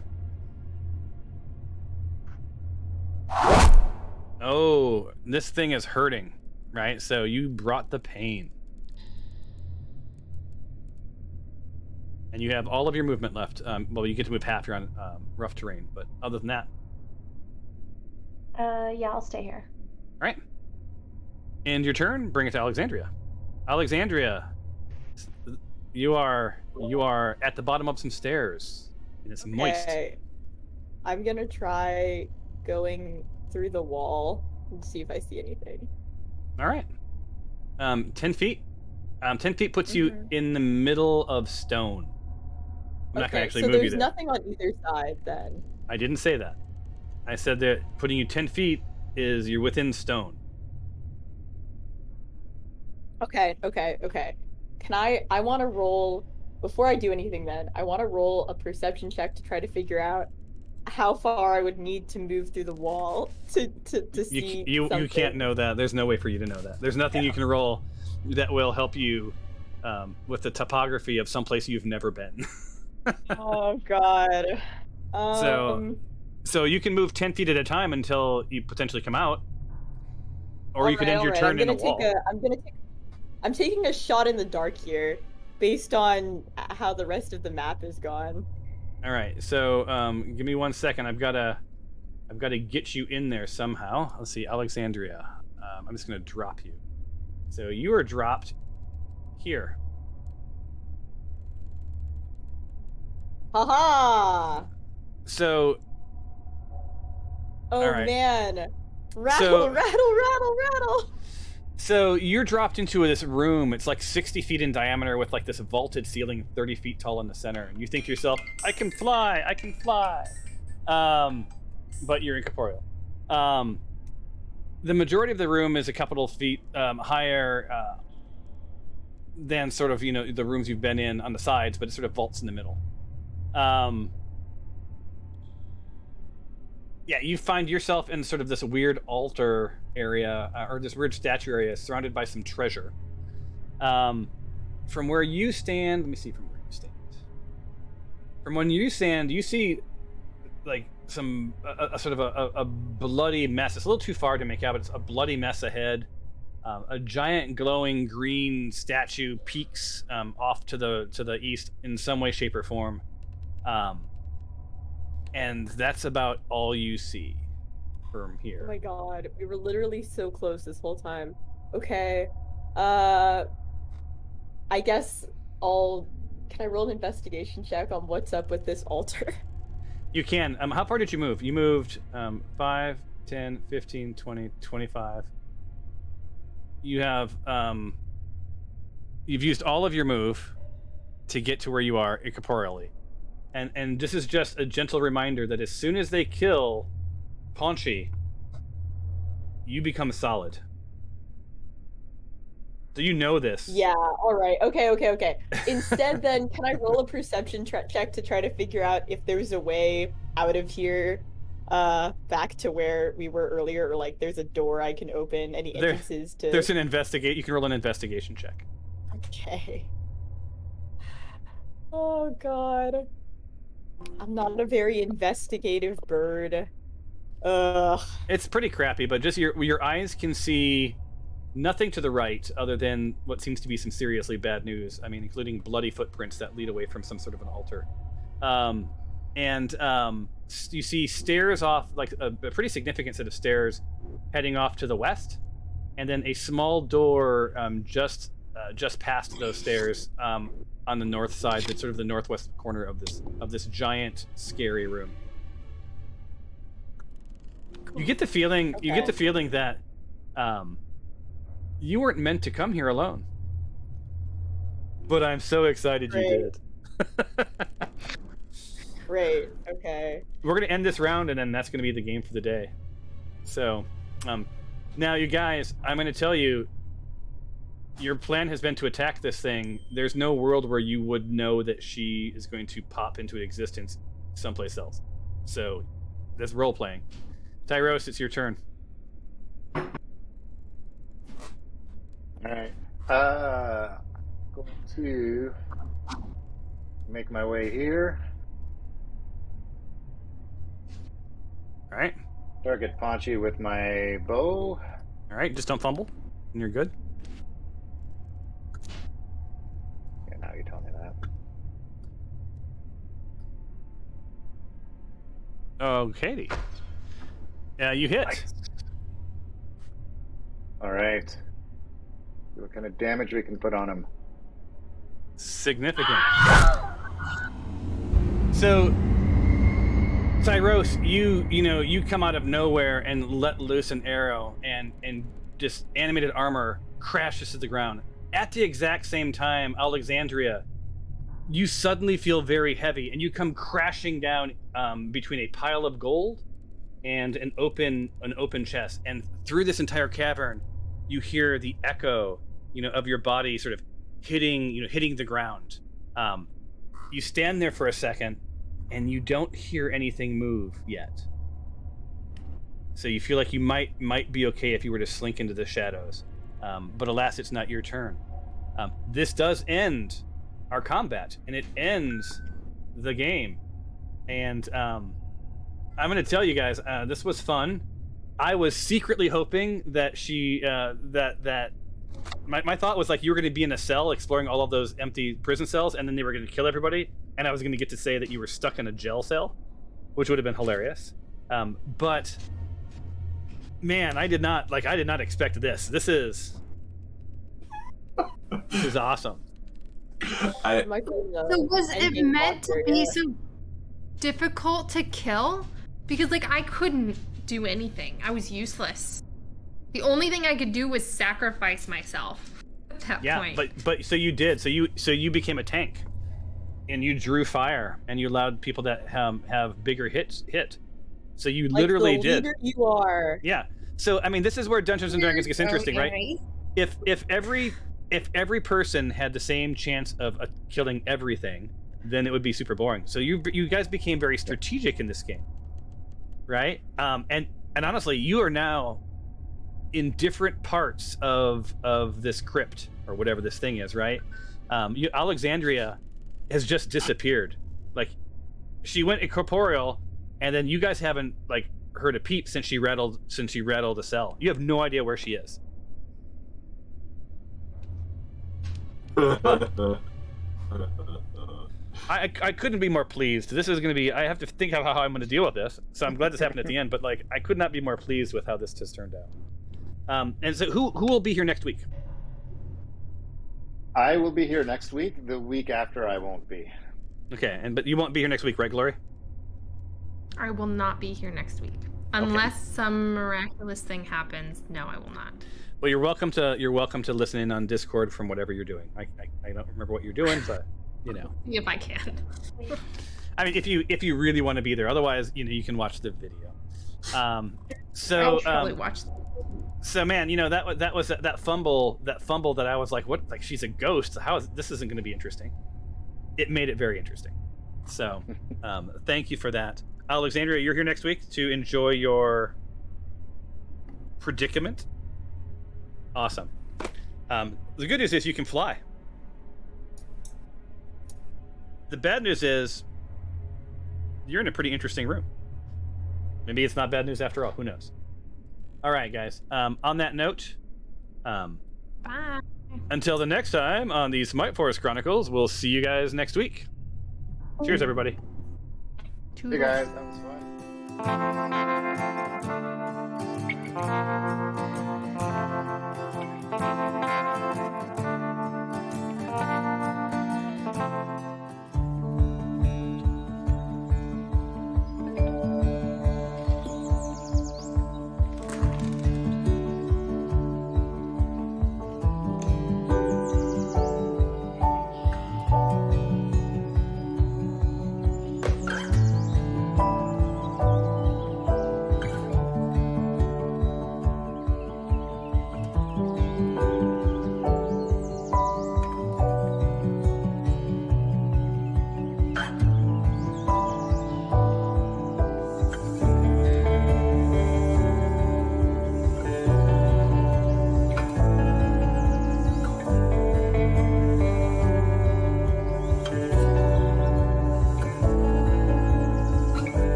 Oh, this thing is hurting, right? So you brought the pain. And you have all of your movement left. Well, you get to move half. You're on rough terrain. But other than that... Yeah, I'll stay here. All right. And your turn, bring it to Alexandria. Alexandria, you are at the bottom of some stairs. And it's moist. Okay. I'm gonna try going through the wall and see if I see anything. All right. 10 feet. 10 feet puts you in the middle of stone. I'm not going to actually move you there. So there's nothing on either side then? I didn't say that. I said that putting you 10 feet is you're within stone. Okay. Can I want to roll, before I do anything then, I want to roll a perception check to try to figure out how far I would need to move through the wall to see you something. You can't know that. There's no way for you to know that. There's nothing you can roll that will help you with the topography of someplace you've never been. Oh, God. So you can move 10 feet at a time until you potentially come out. Or you could end your turn in a wall. I'm taking a shot in the dark here, based on how the rest of the map is gone. All right, so give me 1 second. I've got to get you in there somehow. Let's see, Alexandria. I'm just going to drop you. So you are dropped here. Haha! So Oh right. man. Rattle. So you're dropped into this room. It's like 60 feet in diameter with like this vaulted ceiling 30 feet tall in the center. And you think to yourself, I can fly. But you're incorporeal. The majority of the room is a couple of feet higher than sort of, the rooms you've been in on the sides, but it sort of vaults in the middle. Yeah, you find yourself in sort of this weird altar area, or this weird statue area, surrounded by some treasure. From where you stand, let me see from where you stand. From when you stand, you see like a sort of a bloody mess. It's a little too far to make out, but it's a bloody mess ahead. A giant glowing green statue peaks off to the east in some way, shape, or form. And that's about all you see from here. Oh my god, we were literally so close this whole time. Okay. I guess can I roll an investigation check on what's up with this altar? You can. How far did you move? You moved 5, 10, 15, 20, 25. You have you've used all of your move to get to where you are incorporeally. And this is just a gentle reminder that as soon as they kill Ponchi, you become solid. So you know this. Yeah, alright. Okay. Instead then, can I roll a perception check to try to figure out if there's a way out of here back to where we were earlier, or like there's a door I can open, any entrances to... There's an investigate. You can roll an investigation check. Okay. Oh god. I'm not a very investigative bird. Ugh. It's pretty crappy, but just your eyes can see nothing to the right other than what seems to be some seriously bad news. I mean, including bloody footprints that lead away from some sort of an altar. You see stairs off, like a pretty significant set of stairs heading off to the west, and then a small door just past those stairs on the north side, that's sort of the northwest corner of this giant, scary room. You get the feeling that you weren't meant to come here alone. But I'm so excited you did. Great. Okay. We're gonna end this round, and then that's gonna be the game for the day. So, now you guys, I'm gonna tell you, your plan has been to attack this thing. There's no world where you would know that she is going to pop into existence someplace else. So, that's role playing. Tyros, it's your turn. Alright. Going to make my way here. Alright. Target Ponchi with my bow. Alright, just don't fumble, and you're good. Yeah, now you tell me that. Okay. You hit. Nice. Alright. See what kind of damage we can put on him. Significant. So, Tyros, you come out of nowhere and let loose an arrow, and just animated armor crashes to the ground. At the exact same time, Alexandria, you suddenly feel very heavy, and you come crashing down between a pile of gold and an open chest. And through this entire cavern, you hear the echo, of your body sort of hitting the ground. You stand there for a second, and you don't hear anything move yet. So you feel like you might be okay if you were to slink into the shadows. But alas, it's not your turn. This does end our combat, and it ends the game. And I'm going to tell you guys, this was fun. I was secretly hoping that my thought was like you were going to be in a cell exploring all of those empty prison cells, and then they were going to kill everybody, and I was going to get to say that you were stuck in a jail cell, which would have been hilarious. But man, I did not expect this. This is awesome. So was it meant to be so difficult to kill? Because I couldn't do anything. I was useless. The only thing I could do was sacrifice myself at that point. Yeah, but so you did. So you became a tank, and you drew fire, and you allowed people that have bigger hits hit. So you Like literally the did. leader you are. Yeah. So I mean, this is where Dungeons and Dragons gets interesting, right? If every person had the same chance of killing everything, then it would be super boring. So you guys became very strategic in this game, right? And honestly, you are now in different parts of this crypt or whatever this thing is, right? Alexandria has just disappeared. Like, she went incorporeal, and then you guys haven't like heard a peep since she rattled a cell. You have no idea where she is. I couldn't be more pleased. This is going to be. I have to think of how I'm going to deal with this. So I'm glad this happened at the end. But like, I could not be more pleased with how this just turned out. And so, who will be here next week? I will be here next week. The week after, I won't be. Okay, but you won't be here next week, right, Glory? I will not be here next week unless some miraculous thing happens. No, I will not. Well, you're welcome to listen in on Discord from whatever you're doing. I don't remember what you're doing, but you know. If I can. I mean, if you really want to be there, otherwise, you can watch the video. I'll probably watch. So man, that was that fumble that I was like, what? Like, she's a ghost. This isn't going to be interesting. It made it very interesting. So, thank you for that, Alexandria. You're here next week to enjoy your predicament. Awesome. The good news is you can fly. The bad news is you're in a pretty interesting room. Maybe it's not bad news after all. Who knows? All right, guys. On that note, Bye. Until the next time on the Smite Forest Chronicles, we'll see you guys next week. Cheers, everybody. Hey guys, that was fun.